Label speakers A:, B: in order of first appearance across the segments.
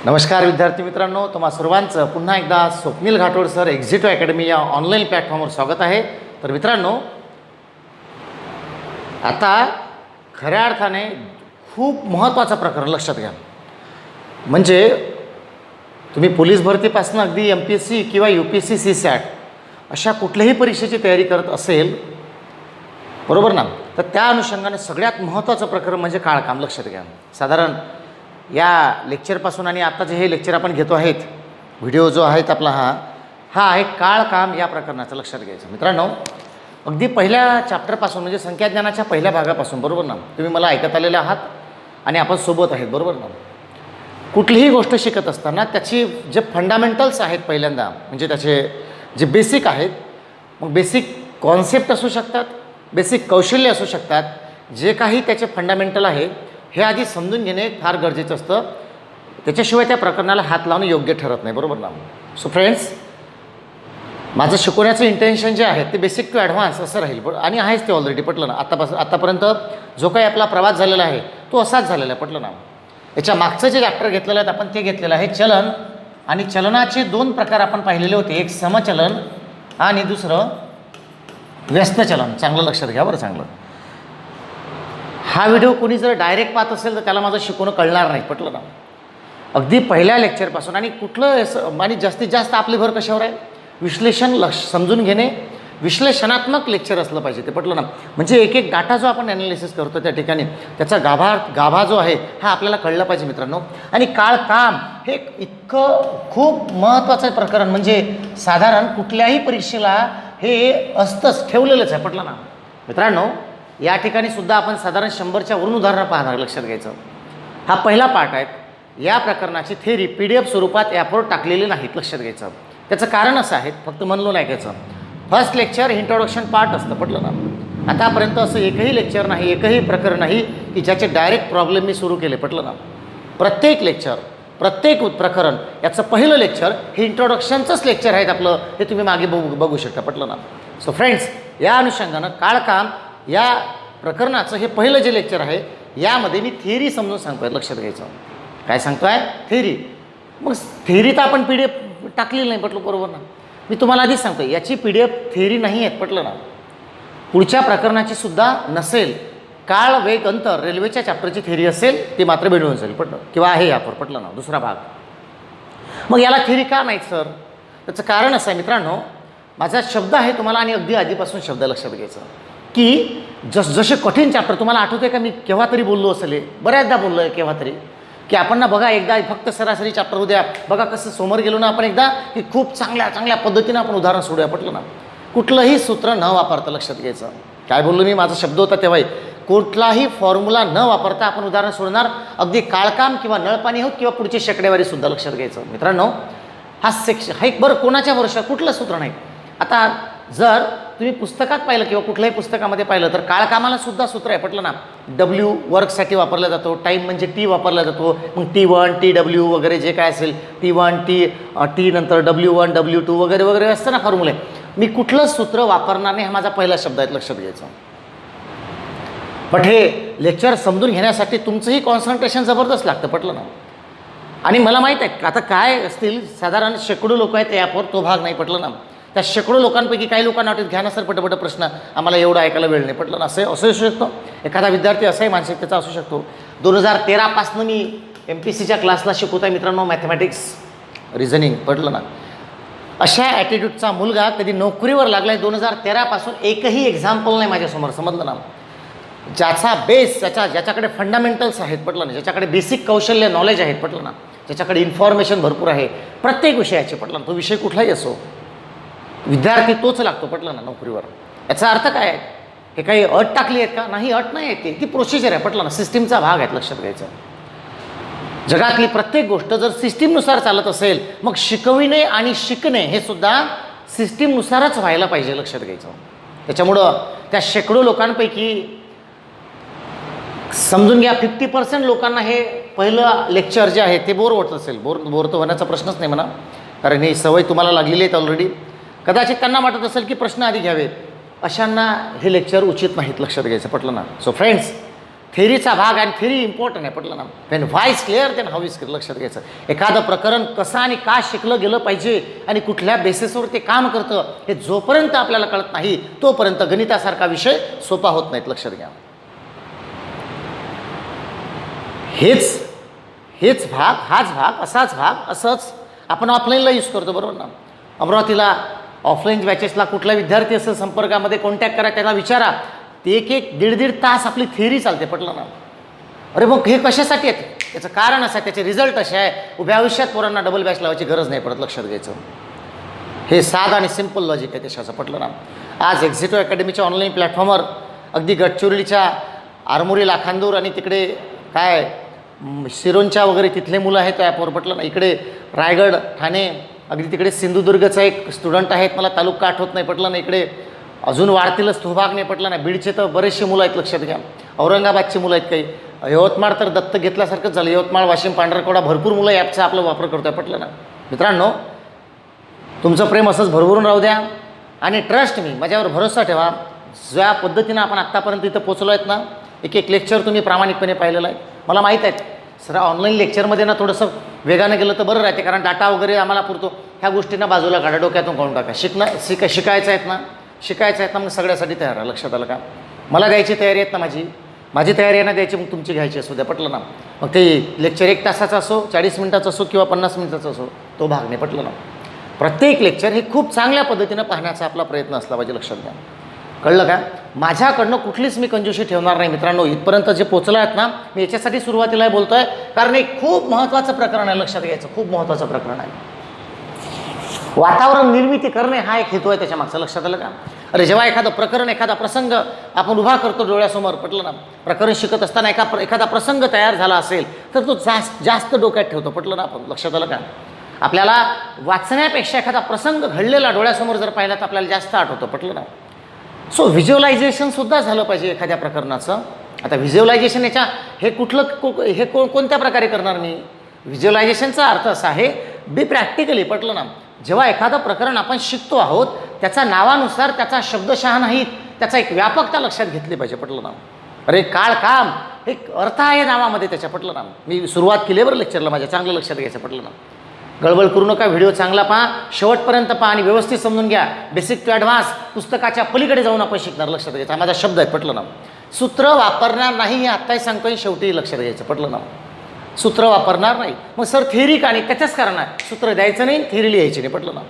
A: नमस्कार विद्यार्थी मित्रांनो, तुम्हा सर्वांचं पुन्हा एकदा स्वप्नील घाटोड सर एक्झिटो अकॅडमी या ऑनलाईन प्लॅटफॉर्मवर स्वागत आहे. तर मित्रांनो, आता खऱ्या अर्थाने खूप महत्त्वाचं प्रकरण लक्षात घ्या. म्हणजे तुम्ही पोलीस भरतीपासून अगदी MPSC किंवा UPSC CSAT अशा कुठल्याही परीक्षेची तयारी करत असेल, बरोबर ना, तर त्या अनुषंगाने सगळ्यात महत्त्वाचं प्रकरण म्हणजे काळकाम. लक्षात घ्या. साधारण या लेक्चरपासून आणि आत्ताचे हे लेक्चर आपण घेतो आहेत, व्हिडिओ जो आहेत आपला हा आहे काळकाम या प्रकरणाचं. लक्षात घ्यायचं मित्रांनो, अगदी पहिल्या चॅप्टरपासून म्हणजे संख्याज्ञानाच्या पहिल्या भागापासून, बरोबर ना, तुम्ही मला ऐकत आलेले आहात आणि आपण सोबत आहेत, बरोबर ना. कुठलीही गोष्ट शिकत असताना त्याची जे फंडामेंटल्स आहेत पहिल्यांदा, म्हणजे त्याचे जे बेसिक आहेत, मग बेसिक कॉन्सेप्ट असू शकतात, बेसिक कौशल्य असू शकतात, जे काही त्याचे फंडामेंटल आहे हे आधी समजून घेणे फार गरजेचं असतं. त्याच्याशिवाय त्या प्रकरणाला हात लावणं योग्य ठरत नाही, बरोबर ना. सो फ्रेंड्स, माझं शिकवण्याचं इंटेन्शन जे आहे ते बेसिक टू ॲडव्हान्स असं राहील, आणि आहेच ते ऑलरेडी, पटलं ना. आतापर्यंत जो काही आपला प्रवास झालेला आहे तो असाच झालेला आहे, पटलं ना. याच्या मागचं जे चॅप्टर घेतलेलं आहे आपण ते घेतलेलं आहे चलन, आणि चलनाचे दोन प्रकार आपण पाहिलेले होते, एक समचलन आणि दुसरं व्यस्त चलन. चांगलं लक्षात घ्या बरं, चांगलं. हा व्हिडिओ कोणी जर डायरेक्ट पाहत असेल तर त्याला माझं शिकवणं कळणार नाही, पटलं ना. अगदी पहिल्या लेक्चरपासून आणि कुठलं आणि जास्तीत जास्त आपली भर कशावर आहे, विश्लेषण समजून घेणे, विश्लेषणात्मक लेक्चर असलं पाहिजे ते, पटलं ना. म्हणजे एक एक डाटा जो आपण ॲनालिसिस करतो त्या ठिकाणी त्याचा गाभा जो आहे हा आपल्याला कळला पाहिजे मित्रांनो. आणि काळकाम हे इतकं खूप महत्त्वाचं प्रकरण, म्हणजे साधारण कुठल्याही परीक्षेला हे असतंच, ठेवलेलंच आहे, पटलं ना मित्रांनो. या ठिकाणी सुद्धा आपण साधारण 100च्या वरून उदाहरणं पाहणार. लक्षात घ्यायचं, हा पहिला पार्ट आहे. या प्रकरणाची थेरी PDF स्वरूपात ॲपवर टाकलेली नाहीत. लक्षात घ्यायचं, त्याचं कारण असं आहे, फक्त म्हणलो नाही घ्यायचं. फर्स्ट लेक्चर इंट्रोडक्शन पार्ट असतं, पटलं ना. आतापर्यंत असं एकही लेक्चर नाही, एकही प्रकरण नाही की ज्याचे डायरेक्ट प्रॉब्लेम मी सुरू केले, पटलं ना. प्रत्येक लेक्चर, प्रत्येक प्रकरण याचं पहिलं लेक्चर हे इंट्रोडक्शनचंच लेक्चर आहेत आपलं, हे तुम्ही मागे बघू शकता, पटलं ना. सो फ्रेंड्स, या अनुषंगानं काळकाम या प्रकरणाचं हे पहिलं जे लेक्चर आहे यामध्ये मी थेरी समजून सांगतोय. लक्षात घ्यायचं, काय सांगतोय, थेरी. मग थेरी तर आपण PDF टाकलेली नाही, पटलं, बरोबर ना. मी तुम्हाला आधीच सांगतोय याची PDF थेरी नाही आहेत, पटलं ना. पुढच्या प्रकरणाची सुद्धा नसेल. काळ वेग अंतर रेल्वेच्या चॅप्टरची थेरी असेल ती मात्र मिळून जाईल, पटलं, किंवा आहे यावर, पटलं ना, दुसरा भाग. मग याला थेरी का नाहीत सर, त्याचं कारण असं आहे मित्रांनो. माझा शब्द आहे तुम्हाला, आणि अगदी आधीपासून शब्द लक्षात घ्यायचं की जसे कठीण चॅप्टर, तुम्हाला आठवते का मी केव्हा तरी बोललो असेल, बऱ्याचदा बोललो आहे केव्हा तरी, की आपण ना बघा एकदा फक्त सरासरी चॅप्टर उद्या बघा कसं समोर गेलो ना आपण एकदा, की खूप चांगल्या पद्धतीनं आपण उदाहरण सोडूया, पटलं ना. कुठलंही सूत्र न वापरता, लक्षात घ्यायचं, काय बोललो मी, माझा शब्द होता तेव्हाही, कुठलाही फॉर्म्युला न वापरता आपण उदाहरण सोडणार. अगदी काळकाम किंवा नळपाणी होत किंवा पुढची शेकडेवारीसुद्धा. लक्षात घ्यायचं मित्रांनो, हा हा एक बरं कोणाच्या वर्षात कुठलं सूत्र नाही. आता जर तुम्ही पुस्तकात पाहिलं किंवा कुठल्याही पुस्तकामध्ये पाहिलं तर काळकामाला सुद्धा सूत्र आहे, पटलं ना. W वर्कसाठी वापरला जातो, टाईम म्हणजे T वापरला जातो, मग T1 TW वगैरे जे काय असेल, T1 T नंतर W1 W2 वगैरे वगैरे असतं ना फॉर्म्युले. मी कुठलं सूत्र वापरणार नाही, हा माझा पहिला शब्द आहे, लक्षात घ्यायचं. बट हे लेक्चर समजून घेण्यासाठी तुमचंही कॉन्सन्ट्रेशन जबरदस्त लागतं, पटलं ना. आणि मला माहीत आहे आता काय असतील, साधारण शेकडो लोक आहेत ॲपवर, तो भाग नाही, पटलं ना. त्या शेकडो लोकांपैकी काही लोकांना वाटत घ्या ना सर पटपट प्रश्न, आम्हाला एवढं ऐकायला वेळ नाही, पटलं ना. असं असू शकतो, एखादा विद्यार्थी असाही मानसिकतेचा असू शकतो. 2013पासून मी MPSCच्या क्लासला शिकवत आहे मित्रांनो, मॅथमॅटिक्स रिझनिंग, पटलं ना. अशा ॲटिट्यूडचा मुलगा कधी नोकरीवर लागला आहे 2013पासून, एकही एक्झाम्पल नाही माझ्यासमोर, समजलं ना. ज्याचा बेस, ज्याच्याकडे फंडामेंटल्स आहेत, पटलं ना, ज्याच्याकडे बेसिक कौशल्य नॉलेज आहेत, पटलं ना, ज्याच्याकडे इन्फॉर्मेशन भरपूर आहे प्रत्येक विषयाचे, पटलं ना. तो विषय कुठलाही असो, विद्यार्थी तोच लागतो, पटलं ना, नोकरीवर. याचा अर्थ काय आहे, हे काही अट टाकली आहेत का, नाही, अट नाही आहे, ती प्रोसिजर आहे, पटलं ना, सिस्टीमचा भाग आहे. लक्षात घ्यायचं, जगातली प्रत्येक गोष्ट जर सिस्टीमनुसार चालत असेल मग शिकविणे आणि शिकणे हे सुद्धा सिस्टीमनुसारच व्हायला पाहिजे. लक्षात घ्यायचं. त्याच्यामुळं त्या शेकडो लोकांपैकी समजून घ्या 50% लोकांना हे पहिलं लेक्चर जे आहे ते बोर होत असेल. बोर तर होण्याचा प्रश्नच नाही म्हणा, कारण ही सवय तुम्हाला लागलेली आहेत ऑलरेडी. कदाचित त्यांना वाटत असेल की प्रश्न आधी घ्यावेत, अशांना हे लेक्चर उचित नाहीत. लक्षात घ्यायचं, पटलं ना. सो फ्रेंड्स, थेरीचा भाग आणि थेरी इम्पॉर्टंट आहे, पटलं ना. When why is clear then how is clear, लक्षात घ्यायचं. एखादं प्रकरण कसं आणि का शिकलं गेलं पाहिजे आणि कुठल्या बेसिसवर ते काम करतं हे जोपर्यंत आपल्याला कळत नाही तोपर्यंत गणितासारखा विषय सोपा होत नाहीत, लक्षात घ्या. हेच भाग, हाच भाग, असाच भाग असंच आपण ऑफलाईनला यूज करतो, बरोबर ना. अमरावतीला ऑफलाईन बॅचेसला कुठला विद्यार्थी असेल संपर्कामध्ये कॉन्टॅक्ट करा, त्यांना विचारा. ते एक दीड तास आपली थिअरी चालते, पटलं ना. अरे मग हे कशासाठी आहेत, त्याचं कारण असं आहे, त्याचे रिझल्ट असे आहे, उभ्या आयुष्यात पोरांना डबल बॅच लावायची गरज नाही पडत, लक्षात घ्यायचं. हे साधं आणि सिम्पल लॉजिक आहे त्याच्याचं, पटलं ना. आज एक्झिटिव्ह अकॅडमीच्या ऑनलाईन प्लॅटफॉर्मवर अगदी गडचिरोलीच्या आरमोरी लाखांदूर आणि तिकडे काय सिरोंच्या वगैरे तिथले मुलं आहेत त्या ॲपवर, पटलं ना. इकडे रायगड, ठाणे, अगदी तिकडे सिंधुदुर्गचा एक स्टुडंट आहेत, मला तालुका आठवत नाही, पटलं ना. इकडे अजून वाढतीलच तो भाग नाही, पटलं ना. बीडचे तर बरेचसे मुलं आहेत, लक्षात घ्या. औरंगाबादची मुलं आहेत काही. यवतमाळ तर दत्तक घेतल्यासारखंच झालं. यवतमाळ, वाशिम, पांढरकवडा भरपूर मुलं ॲपचा आपला वापर करतो आहे, पटलं ना. मित्रांनो, तुमचं प्रेम असंच भरभरून राहू द्या आणि ट्रस्ट मी, माझ्यावर भरोसा ठेवा. ज्या पद्धतीनं आपण आत्तापर्यंत इथं पोचलो आहेत ना, एक लेक्चर तुम्ही प्रामाणिकपणे पाहिलेलं आहे. मला माहीत आहे सर ऑनलाईन लेक्चरमध्ये ना थोडंसं वेगानं गेलं तर बरं राहते, कारण डाटा वगैरे आम्हाला पुरतो. ह्या गोष्टींना बाजूला काढा, डोक्यातून काढून टाका. शिकायचं आहेत ना, मग सगळ्यासाठी तयार आहे, लक्षात आलं का. मला द्यायची तयारी आहेत ना, माझी तयारी आहे ना द्यायची, मग तुमची घ्यायची असू द्या, पटलं ना. मग ते लेक्चर 1 तासाचा असो, 40 मिनिटाचं असो किंवा 50 मिनिटाचं असो, तो भाग नाही, पटलं ना. प्रत्येक लेक्चर हे खूप चांगल्या पद्धतीनं पाहण्याचा आपला प्रयत्न असला पाहिजे, लक्षात घ्या. कळलं का. माझ्याकडनं कुठलीच मी कंजूशी ठेवणार नाही मित्रांनो. इथपर्यंत जे पोचलं आहेत ना, मी याच्यासाठी सुरुवातीला बोलतो आहे, कारण एक खूप महत्त्वाचं प्रकरण आहे, लक्षात घ्यायचं. खूप महत्त्वाचं प्रकरण आहे. वातावरण निर्मिती करणे हा एक हेतू आहे त्याच्या मागचा, लक्षात आलं का. अरे जेव्हा एखादं प्रकरण, एखादा प्रसंग आपण उभा करतो डोळ्यासमोर, पटलं ना. प्रकरण शिकत असताना एखादा प्रसंग तयार झाला असेल तर तो जास्त डोक्यात ठेवतो, पटलं ना. आपण लक्षात आलं का. आपल्याला वाचण्यापेक्षा एखादा प्रसंग घडलेला डोळ्यासमोर जर पाहिला तर आपल्याला जास्त आठवतो, पटलं ना. सो व्हिज्युअलायझेशनसुद्धा झालं पाहिजे एखाद्या प्रकरणाचं. आता व्हिज्युअलायझेशन कोणत्या प्रकारे करणार मी. व्हिज्युअलायझेशनचा अर्थ असा आहे बी प्रॅक्टिकली, पटलं ना. जेव्हा एखादं प्रकरण आपण शिकतो आहोत त्याच्या नावानुसार त्याचा शब्दशः नाहीत, त्याचा एक व्यापकता लक्षात घेतली पाहिजे, पटलं ना. अरे काळ काम एक अर्थ आहे नावामध्ये त्याच्या, पटलं ना. मी सुरुवात केली बरं लेक्चरला माझ्या, चांगलं लक्षात घ्यायचं, पटलं ना. गडबड करू नका, व्हिडिओ चांगला पहा, शेवटपर्यंत पहा आणि व्यवस्थित समजून घ्या. बेसिक टू ॲडव्हान्स पुस्तकाच्या पलीकडे जाऊन आपण शिकणार, लक्षात घ्यायचं. हा माझा शब्द आहे, पटलं ना. सूत्र वापरणार नाही हे आत्ताही सांगतोय, शेवटी लक्षात घ्यायचं, पटलं ना. सूत्र वापरणार नाही. मग सर थेरी का नाही, त्याच्याच कारण आहे. सूत्र द्यायचं नाही, थेरी लिहायची नाही, पटलं ना.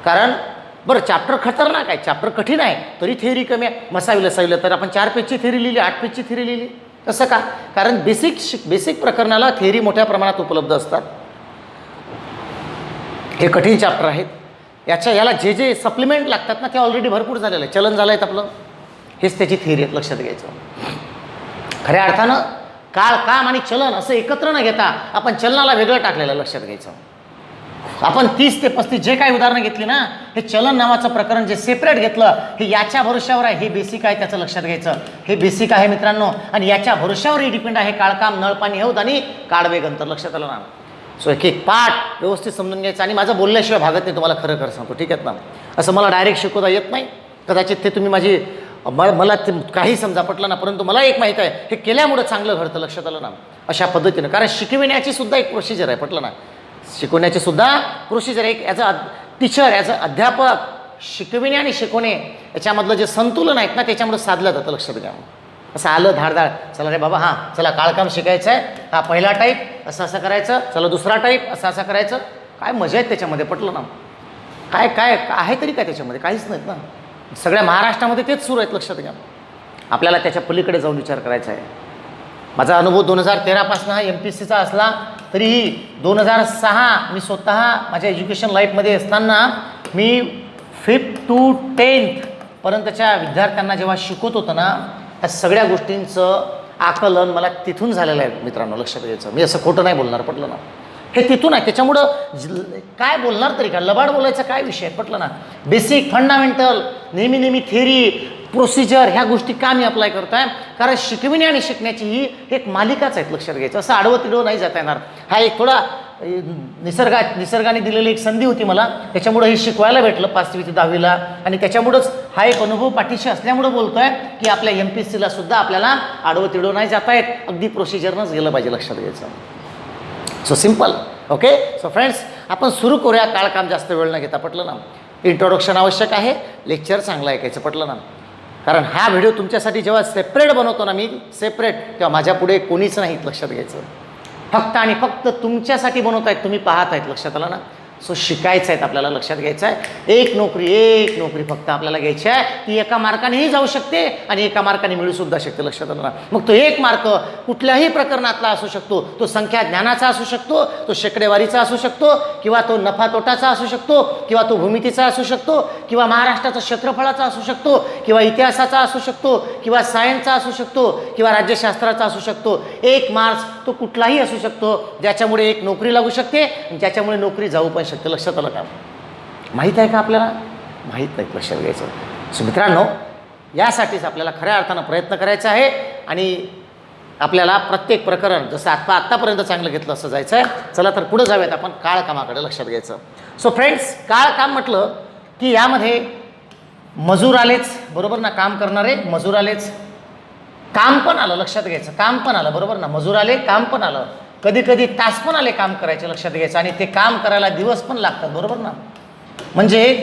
A: कारण बरं चॅप्टर खतरनाक आहे, चॅप्टर कठीण आहे, तरी थेरी कमी आहे. मसाविलं तर आपण 4 पेजची थेरी लिहिली, 8 पेजची थेरी लिहिली, कसं का. कारण बेसिक प्रकरणाला थेरी मोठ्या प्रमाणात उपलब्ध असतात. हे कठीण चॅप्टर आहेत. याला जे सप्लिमेंट लागतात ना ते ऑलरेडी भरपूर झालेलं आहे, चलन झालं आहेत आपलं. हेच त्याची थेरी आहेत, लक्षात घ्यायचं. खऱ्या अर्थानं काळ, काम आणि चलन असं एकत्र न घेता आपण चलनाला वेगळं टाकलेलं, लक्षात घ्यायचं. आपण 30 ते 35 जे काही उदाहरणं घेतली ना, हे चलन नावाचं प्रकरण जे सेपरेट घेतलं हे याच्या भरोश्यावर आहे. हे बेसिक आहे, त्याचं लक्षात घ्यायचं. हे बेसिक आहे मित्रांनो, आणि याच्या भरोश्यावर हे डिपेंड आहे काळकाम, नळपाणी, हौद आणि काळवेग अंतर, लक्षात आलं ना. सो एक पाठ व्यवस्थित समजून घ्यायचं. आणि माझं बोलल्याशिवाय भागत नाही, तुम्हाला खरं सांगतो, ठीक आहेत ना. असं मला डायरेक्ट शिकवता येत नाही, कदाचित ते तुम्ही मला ते काही समजा, पटलं ना. परंतु मला एक माहीत आहे, हे केल्यामुळं चांगलं घडतं, लक्षात आलं ना. अशा पद्धतीनं, कारण शिकविण्याची सुद्धा एक प्रोसिजर आहे, पटलं ना. शिकवण्याची सुद्धा प्रोसिजर आहे. As a teacher, as a अध्यापक, शिकविणे आणि शिकवणे याच्यामधलं जे संतुलन आहेत ना त्याच्यामुळे साधलं जातं, लक्षात घ्या. असं आलं धाडधाड, चला रे बाबा, हां चला काळकाम शिकायचं आहे, हा पहिला टाईप असं करायचं, चला दुसरा टाईप असं करायचं. काय मजा आहेत त्याच्यामध्ये, पटलं ना. काय आहे तरी काय त्याच्यामध्ये, काहीच नाहीत ना. सगळ्या महाराष्ट्रामध्ये तेच सुरू आहेत, लक्षात घ्या. आपल्याला त्याच्या पलीकडे जाऊन विचार करायचा आहे. माझा अनुभव 2013पासून हा MPSCचा असला तरीही 2006 मी स्वतः माझ्या एज्युकेशन लाईफमध्ये असताना मी 5th to 10th पर्यंतच्या विद्यार्थ्यांना जेव्हा शिकवत होतो ना, ह्या सगळ्या गोष्टींचं आकलन मला तिथून झालेलं आहे मित्रांनो, लक्षात घ्यायचं. मी असं खोटं नाही बोलणार, पटलं ना. हे तिथून आहे, त्याच्यामुळं काय बोलणार तरी का, लबाड बोलायचा काय विषय, पटलं ना. बेसिक फंडामेंटल नेहमी थेरी प्रोसिजर ह्या गोष्टी का मी अप्लाय करतो आहे, कारण शिकविणे आणि शिकण्याची ही एक मालिकाच आहेत, लक्षात घ्यायचं. असं आडवं तिडवं नाही जाता येणार. हा एक थोडा निसर्गाने दिलेली एक संधी होती मला, त्याच्यामुळं हे शिकवायला भेटलं 5वी ते 10वीला, आणि त्याच्यामुळंच हा एक अनुभव पाठीशी असल्यामुळं बोलतो आहे की आपल्या MPSCला सुद्धा आपल्याला आडवं तिडवं नाही जाता येत, अगदी प्रोसिजरनंच गेलं पाहिजे, लक्षात घ्यायचं. So simple. Okay. So friends, आपण सुरू करूया. काळ काम जास्त वेळ न घेता. पटलं ना? इंट्रोडक्शन आवश्यक आहे, लेक्चर चांगलं ऐकायचं. पटलं ना? कारण हा व्हिडिओ तुमच्यासाठी जेव्हा सेपरेट बनवतो ना मी, सेपरेट, तेव्हा माझ्या पुढे कोणीच नाहीत, लक्षात घ्यायचं. फक्त आणि फक्त तुमच्यासाठी बनवत आहेत, तुम्ही पाहत आहेत, लक्षात आलं ना? सो शिकायचं आहे आपल्याला, लक्षात घ्यायचं आहे. एक नोकरी फक्त आपल्याला घ्यायची आहे. ती एका मार्कानेही जाऊ शकते आणि एका मार्काने मिळूसुद्धा शकते, लक्षात आलं ना? मग तो एक मार्क कुठल्याही प्रकरणातला असू शकतो. तो संख्या ज्ञानाचा असू शकतो, तो शेकडेवारीचा असू शकतो, किंवा तो नफा तोटाचा असू शकतो, किंवा तो भूमितीचा असू शकतो, किंवा महाराष्ट्राचा क्षेत्रफळाचा असू शकतो, किंवा इतिहासाचा असू शकतो, किंवा सायन्सचा असू शकतो, किंवा राज्यशास्त्राचा असू शकतो. एक मार्क्स तो कुठलाही असू शकतो, ज्याच्यामुळे एक नोकरी लागू शकते आणि ज्याच्यामुळे नोकरी जाऊ पण शकते. लक्षात आलं का? माहीत आहे का आपल्याला? माहीत नाही, लक्षात घ्यायचं. सो मित्रांनो, यासाठीच आपल्याला खऱ्या अर्थानं प्रयत्न करायचा आहे आणि आपल्याला प्रत्येक प्रकरण जसं आत्तापर्यंत चांगलं घेतलं असं जायचं आहे. चला तर पुढे जाऊयात आपण काळ कामाकडे, लक्षात घ्यायचं. सो फ्रेंड्स, काळ काम म्हटलं की यामध्ये मजूर आलेच, बरोबर ना? काम करणारे मजूर आलेच, काम पण आलं, लक्षात घ्यायचं. काम पण आलं, बरोबर ना? मजूर आले, काम पण आलं, कधी कधी तास पण आले काम करायचे, लक्षात घ्यायचं. आणि ते काम करायला दिवस पण लागतात, बरोबर ना? म्हणजे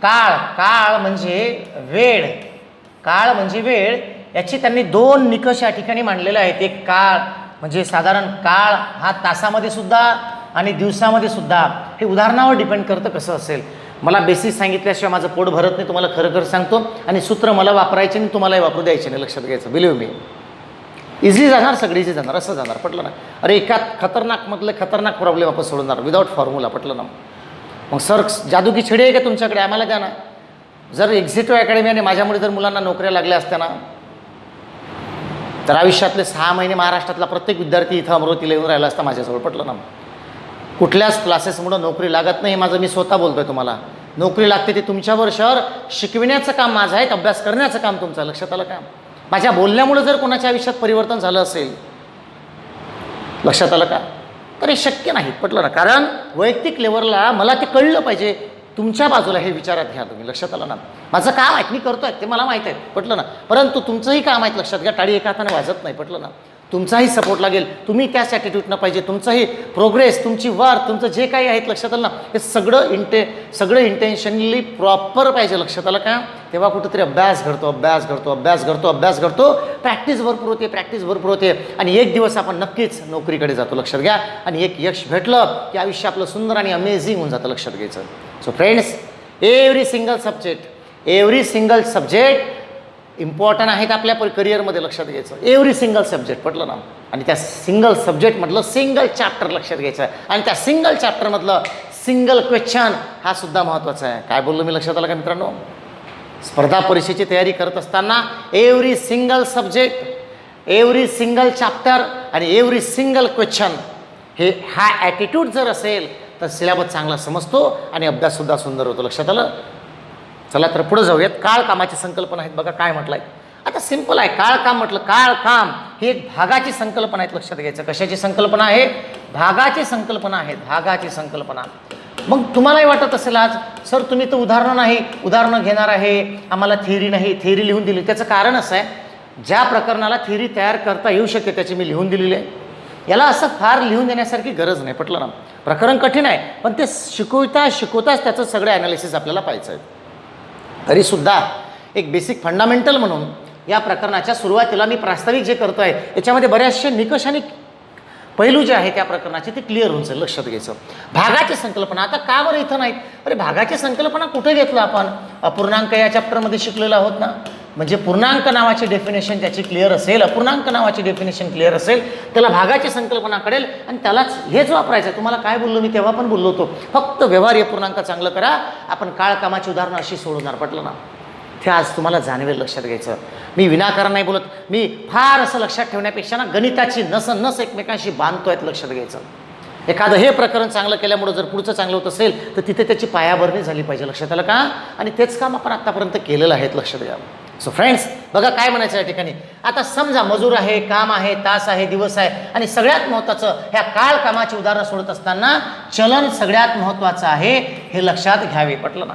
A: काळ म्हणजे वेळ, काळ म्हणजे वेळ, याची त्यांनी 2 निकष या ठिकाणी मांडलेले आहेत. एक काळ म्हणजे साधारण काळ हा तासामध्ये सुद्धा आणि दिवसामध्ये सुद्धा, हे उदाहरणावर डिपेंड करतं कसं असेल. मला बेसिक सांगितल्याशिवाय माझं पोट भरत नाही, तुम्हाला खरं सांगतो. आणि सूत्र मला वापरायचे नाही, तुम्हालाही वापरू द्यायचे नाही, लक्षात घ्यायचं. बिलीव्ह मी, इझी जाणार, सगळी इझी जाणार, असं जाणार. पटलं ना? अरे एकात खतरनाकमधले खतरनाक प्रॉब्लेम आपण सोडवणार विदाऊट फॉर्म्युला. पटलं ना? मग सर जादू की छडी आहे का तुमच्याकडे? आम्हाला द्या ना. जर एक्झिटिव्ह अकॅडमी आणि माझ्यामुळे जर मुलांना नोकऱ्या लागल्या असत्या ना, तर आयुष्यातले 6 महिने महाराष्ट्रातला प्रत्येक विद्यार्थी इथं अमरावतीला येऊन राहिला असता माझ्याजवळ. पटलं ना? कुठल्याच क्लासेसमुळं नोकरी लागत नाही, माझं मी स्वतः बोलतोय तुम्हाला. नोकरी लागते ते तुमच्यावर शहर शिकविण्याचं काम माझं आहे, अभ्यास करण्याचं काम तुमचं. लक्षात आलं का? माझ्या बोलण्यामुळे जर कोणाच्या आयुष्यात परिवर्तन झालं असेल, लक्षात आलं का, तर हे शक्य नाही. पटलं ना? कारण वैयक्तिक लेवलला मला ते कळलं पाहिजे, तुमच्या बाजूला हे विचारात घ्या तुम्ही. लक्षात आलं ना? माझं काम आहे, मी करतोय, ते मला माहीत आहे. पटलं ना? परंतु तुमचंही काम आहे, लक्षात घ्या. टाळी एका हाताने वाजत नाही. पटलं ना? तुमचाही सपोर्ट लागेल, तुम्ही त्याच ॲटिट्यूडनं पाहिजे. तुमचंही प्रोग्रेस, तुमची वर्क, तुमचं जे काही आहेत, लक्षात आलं ना, हे सगळं इंटेन्शनली प्रॉपर पाहिजे. लक्षात आलं का? तेव्हा कुठंतरी अभ्यास घडतो. प्रॅक्टिस भरपूर होते आणि एक दिवस आपण नक्कीच नोकरीकडे जातो. लक्षात घ्या. आणि एक यश भेटलं की आयुष्य आपलं सुंदर आणि अमेझिंग होऊन जातं. लक्षात घ्यायचं. So friends, every single subject important आहेत आपल्या करिअरमध्ये. लक्षात घ्यायचं. Every single subject. पटलं ना? आणि त्या सिंगल सब्जेक्टमधलं सिंगल चॅप्टर लक्षात घ्यायचं आहे. आणि त्या सिंगल चॅप्टरमधलं सिंगल क्वेश्चन हा सुद्धा महत्त्वाचा आहे. काय बोललो मी? लक्षात आलं का मित्रांनो? स्पर्धा परीक्षेची तयारी करत असताना every single subject, every single chapter आणि एव्हरी सिंगल क्वेश्चन, हा ॲटिट्यूड जर असेल तर सिलेबस चांगला समजतो आणि अभ्याससुद्धा सुंदर होतो. लक्षात आलं? चला तर पुढे जाऊयात. काळ कामाची संकल्पना आहेत बघा, काय म्हटलं आहे. आता सिंपल आहे. काळ काम म्हटलं, काळ काम ही एक भागाची संकल्पना आहे. लक्षात घ्यायचं. कशाची संकल्पना आहे? भागाची संकल्पना आहे. भागाची संकल्पना. मग तुम्हालाही वाटत असेल आज, सर तुम्ही तर उदाहरणं घेणार आहे, आम्हाला थिअरी नाही, थिअरी लिहून दिली. त्याचं कारण असं आहे, ज्या प्रकरणाला थिअरी तयार करता येऊ शकते त्याची मी लिहून दिलेली आहे. याला असं फार लिहून देण्यासारखी गरज नाही. पटलं ना? प्रकरण कठीण आहे, पण ते शिकवताच त्याचं सगळं ॲनालिसिस आपल्याला पाहायचं आहे. तरीसुद्धा एक बेसिक फंडामेंटल म्हणून या प्रकरणाच्या सुरुवातीला मी प्रास्ताविक जे करतो आहे याच्यामध्ये बऱ्याचशा निकष आणि पैलू जे आहे त्या प्रकरणाचे ते क्लिअर होऊन जाईल. लक्षात घ्यायचं. भागाची संकल्पना. आता का बरं इथं नाहीत? अरे भागाची संकल्पना कुठे घेतलं आपण? अपूर्णांक या चॅप्टरमध्ये शिकलेलो आहोत ना. म्हणजे पूर्णांक नावाची डेफिनेशन त्याची क्लिअर असेल, अपूर्णांक नावाची डेफिनेशन क्लिअर असेल, त्याला भागाची संकल्पना कळेल आणि त्यालाच हेच वापरायचं आहे. तुम्हाला काय बोललो मी? तेव्हा पण बोललो होतो, फक्त व्यवहार्य पूर्णांक चांगलं करा. आपण काळ कामाची उदाहरणं अशी सोडवणार. पटलं ना? ते आज तुम्हाला जाणवेल. लक्षात घ्यायचं. मी विनाकारण नाही बोलत. मी फार असं लक्षात ठेवण्यापेक्षा ना गणिताची नस एकमेकांशी बांधतोय. लक्षात घ्यायचं. एखादं हे प्रकरण चांगलं केल्यामुळे जर पुढचं चांगलं होत असेल तर तिथे त्याची पायाभरणी झाली पाहिजे. लक्षात आलं का? आणि तेच काम आपण आत्तापर्यंत केलेलं आहे. लक्षात घ्या. सो फ्रेंड्स, बघा काय म्हणायचं या ठिकाणी. आता समजा मजूर आहे, काम आहे, तास आहे, दिवस आहे, आणि सगळ्यात महत्त्वाचं ह्या काळ कामाची उदाहरणं सोडत असताना चलन सगळ्यात महत्त्वाचं आहे हे लक्षात घ्यावे. पटलं ना?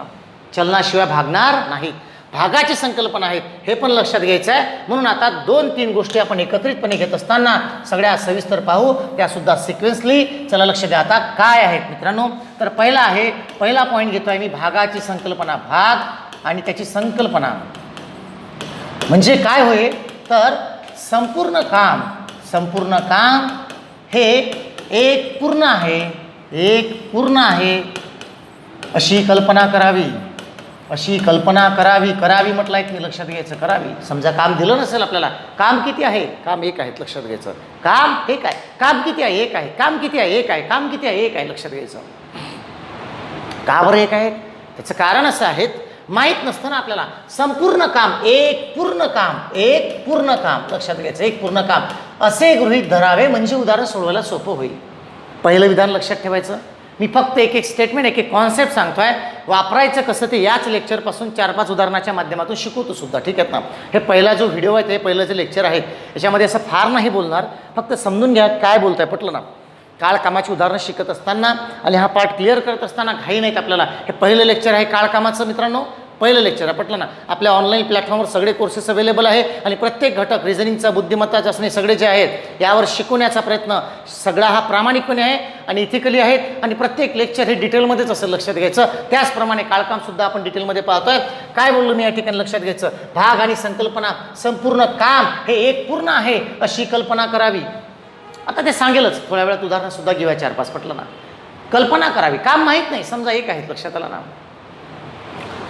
A: चलनाशिवाय भागणार नाही. भागाची संकल्पना आहेत हे पण लक्षात घ्यायचं आहे. म्हणून आता 2-3 गोष्टी आपण एकत्रितपणे घेत असताना सगळ्या सविस्तर पाहू, त्यासुद्धा सिक्वेन्सली. चला लक्ष द्या आता काय आहेत मित्रांनो. तर पहिला पॉईंट घेतो आहे मी, भागाची संकल्पना. भाग आणि त्याची संकल्पना म्हणजे काय होय, तर संपूर्ण काम हे एक पूर्ण आहे अशी कल्पना करावी. करावी म्हटलं आहे की लक्षात घ्यायचं, करावी. समजा काम दिलं नसेल आपल्याला, काम किती आहे, काम एक आहे, लक्षात घ्यायचं. काम एक आहे, काम किती आहे, एक आहे. काम किती आहे, एक आहे. काम किती आहे, एक आहे, लक्षात घ्यायचं. का बरं एक आहे? त्याचं कारण असं आहे, माहीत नसतं ना आपल्याला. संपूर्ण काम, एक पूर्ण काम, लक्षात घ्यायचं. एक पूर्ण काम असे गृहीत धरावे म्हणजे उदाहरण सोडवायला सोपं होईल. पहिलं विधान लक्षात ठेवायचं. मी फक्त एक स्टेटमेंट, एक कॉन्सेप्ट सांगतोय. वापरायचं कसं ते याच लेक्चरपासून 4-5 उदाहरणाच्या माध्यमातून शिकवतो सुद्धा. ठीक आहेत ना? हे पहिला जो व्हिडिओ आहे, ते पहिलं जे लेक्चर आहे, याच्यामध्ये असं फार नाही बोलणार. फक्त समजून घ्या काय बोलताय. पटलं ना? काळ कामाची उदाहरणं शिकत असताना आणि हा पार्ट क्लिअर करत असताना घाई नाहीत आपल्याला. हे पहिलं लेक्चर आहे काळ कामाचं मित्रांनो, पहिलं लेक्चर आहे. पटलं ना? आपल्या ऑनलाईन प्लॅटफॉर्मवर सगळे कोर्सेस अवेलेबल आहे आणि प्रत्येक घटक, रिझनिंगचा, बुद्धिमत्ता चाचणी, सगळे जे आहेत यावर शिकवण्याचा प्रयत्न सगळा हा प्रामाणिकपणे आहे आणि इथिकली आहेत. आणि प्रत्येक लेक्चर हे डिटेलमध्येच असेल, लक्षात घ्यायचं. त्याचप्रमाणे काळकामसुद्धा आपण डिटेलमध्ये पाहतोय. काय बोललो मी या ठिकाणी, लक्षात घ्यायचं. भाग आणि संकल्पना, संपूर्ण काम हे एक पूर्ण आहे अशी कल्पना करावी. आता ते सांगेलच, थोड्या वेळात उदाहरणंसुद्धा घेऊया 4-5. पटलं ना? कल्पना करावी. काम माहीत नाही, समजा एक आहे, लक्षात आलं ना?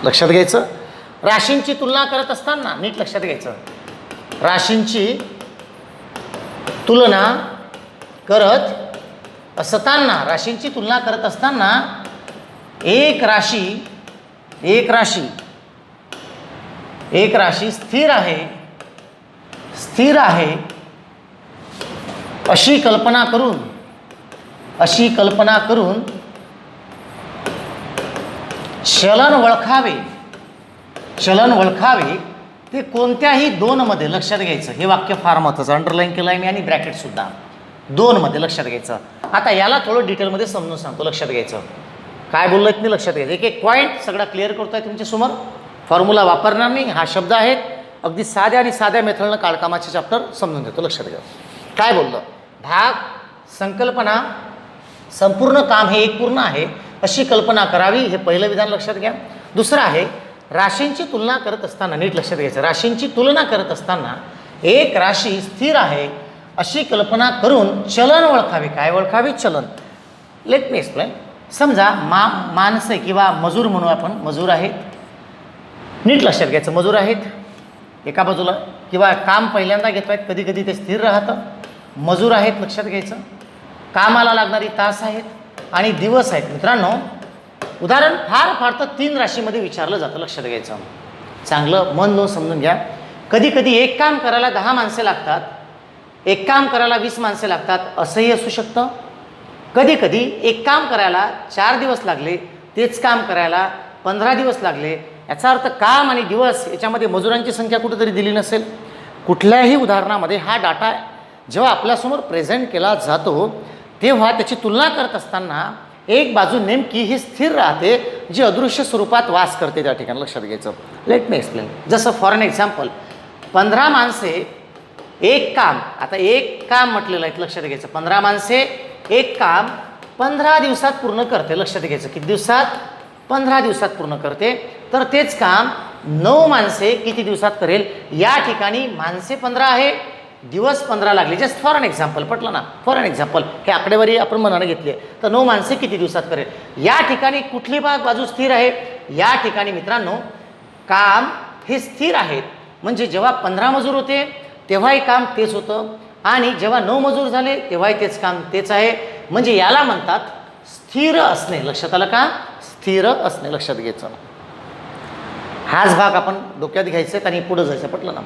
A: लक्षात घ्यायचं. राशींची तुलना करत असताना नीट लक्षात घ्यायचं. राशींची तुलना करत असताना एक राशी स्थिर आहे अशी कल्पना करून चलन वळखावे ते कोणत्याही 2 मध्ये, लक्षात घ्यायचं. हे वाक्य फार महत्त्वाचं, अंडरलाईन केलं आहे मी आणि ब्रॅकेट सुद्धा. 2 मध्ये लक्षात घ्यायचं. आता याला थोडं डिटेलमध्ये समजून सांगतो, लक्षात घ्यायचं. काय बोललोय मी, लक्षात घ्यायचं. एक पॉईंट सगळा क्लिअर करतोय तुमच्यासमोर. फॉर्म्युला वापरणार नाही, हा शब्द आहेत. अगदी साध्या मेथडनं काळकामाचे चॅप्टर समजून घेतो, लक्षात घ्या. काय बोललं? भाग, संकल्पना, संपूर्ण काम हे एक पूर्ण आहे अशी कल्पना करावी. हे पहिलं विधान लक्षात घ्या. दुसरं आहे, राशींची तुलना करत असताना, नीट लक्षात घ्यायचं. राशींची तुलना करत असताना एक राशी स्थिर आहे अशी कल्पना करून चलन ओळखावे. काय ओळखावे? चलन. Let me explain. समजा माणसं किंवा मजूर म्हणू आपण, मजूर आहेत. नीट लक्षात घ्यायचं. मजूर आहेत एका बाजूला, किंवा काम पहिल्यांदा घेतो आहेत, कधी कधी ते स्थिर राहतं. मजूर आहेत, लक्षात घ्यायचं. कामाला लागणारी तास आहेत आणि दिवस आहेत. मित्रांनो, उदाहरण फार तर 3 राशीमध्ये विचारलं जातं, लक्षात घ्यायचं. चांगलं मन देऊन समजून घ्या. कधी कधी एक काम करायला 10 माणसे लागतात, एक काम करायला 20 माणसे लागतात, असंही असू शकतं. कधी कधी एक काम करायला 4 दिवस लागले, तेच काम करायला 15 दिवस लागले. याचा अर्थ काम आणि दिवस याच्यामध्ये मजुरांची संख्या कुठेतरी दिली नसेल. कुठल्याही उदाहरणामध्ये हा डाटा जेव्हा आपल्यासमोर प्रेझेंट केला जातो तेव्हा त्याची तुलना करत असताना एक बाजू नेमकी ही स्थिर राहते, जी अदृश्य स्वरूपात वास करते त्या ठिकाणी, लक्षात घ्यायचं. Let me explain. जसं फॉर एन एक्झाम्पल, 15 माणसे एक काम, आता एक काम म्हटलेलं आहे, लक्षात घ्यायचं. 15 माणसे एक काम 15 दिवसात पूर्ण करते, लक्षात घ्यायचं. किती दिवसात? 15 दिवसात पूर्ण करते. तर तेच काम 9 माणसे किती दिवसात करेल? या ठिकाणी माणसे 15 आहे, दिवस 15 लागले. Just for an example. पटलं ना? For an example. हे आकडेवारी आपण मनाने घेतली आहे. तर 9 माणसे किती दिवसात करेल? या ठिकाणी कुठली बाजू स्थिर आहे? या ठिकाणी मित्रांनो काम हे स्थिर आहेत. म्हणजे जेव्हा 15 मजूर होते तेव्हाही काम तेच होतं आणि जेव्हा 9 मजूर झाले तेव्हाही तेच काम तेच आहे. म्हणजे याला म्हणतात स्थिर असणे. लक्षात आलं का? स्थिर असणे, लक्षात घ्यायचं. हाच भाग आपण डोक्यात घ्यायचं आणि पुढं जायचं. पटलं ना?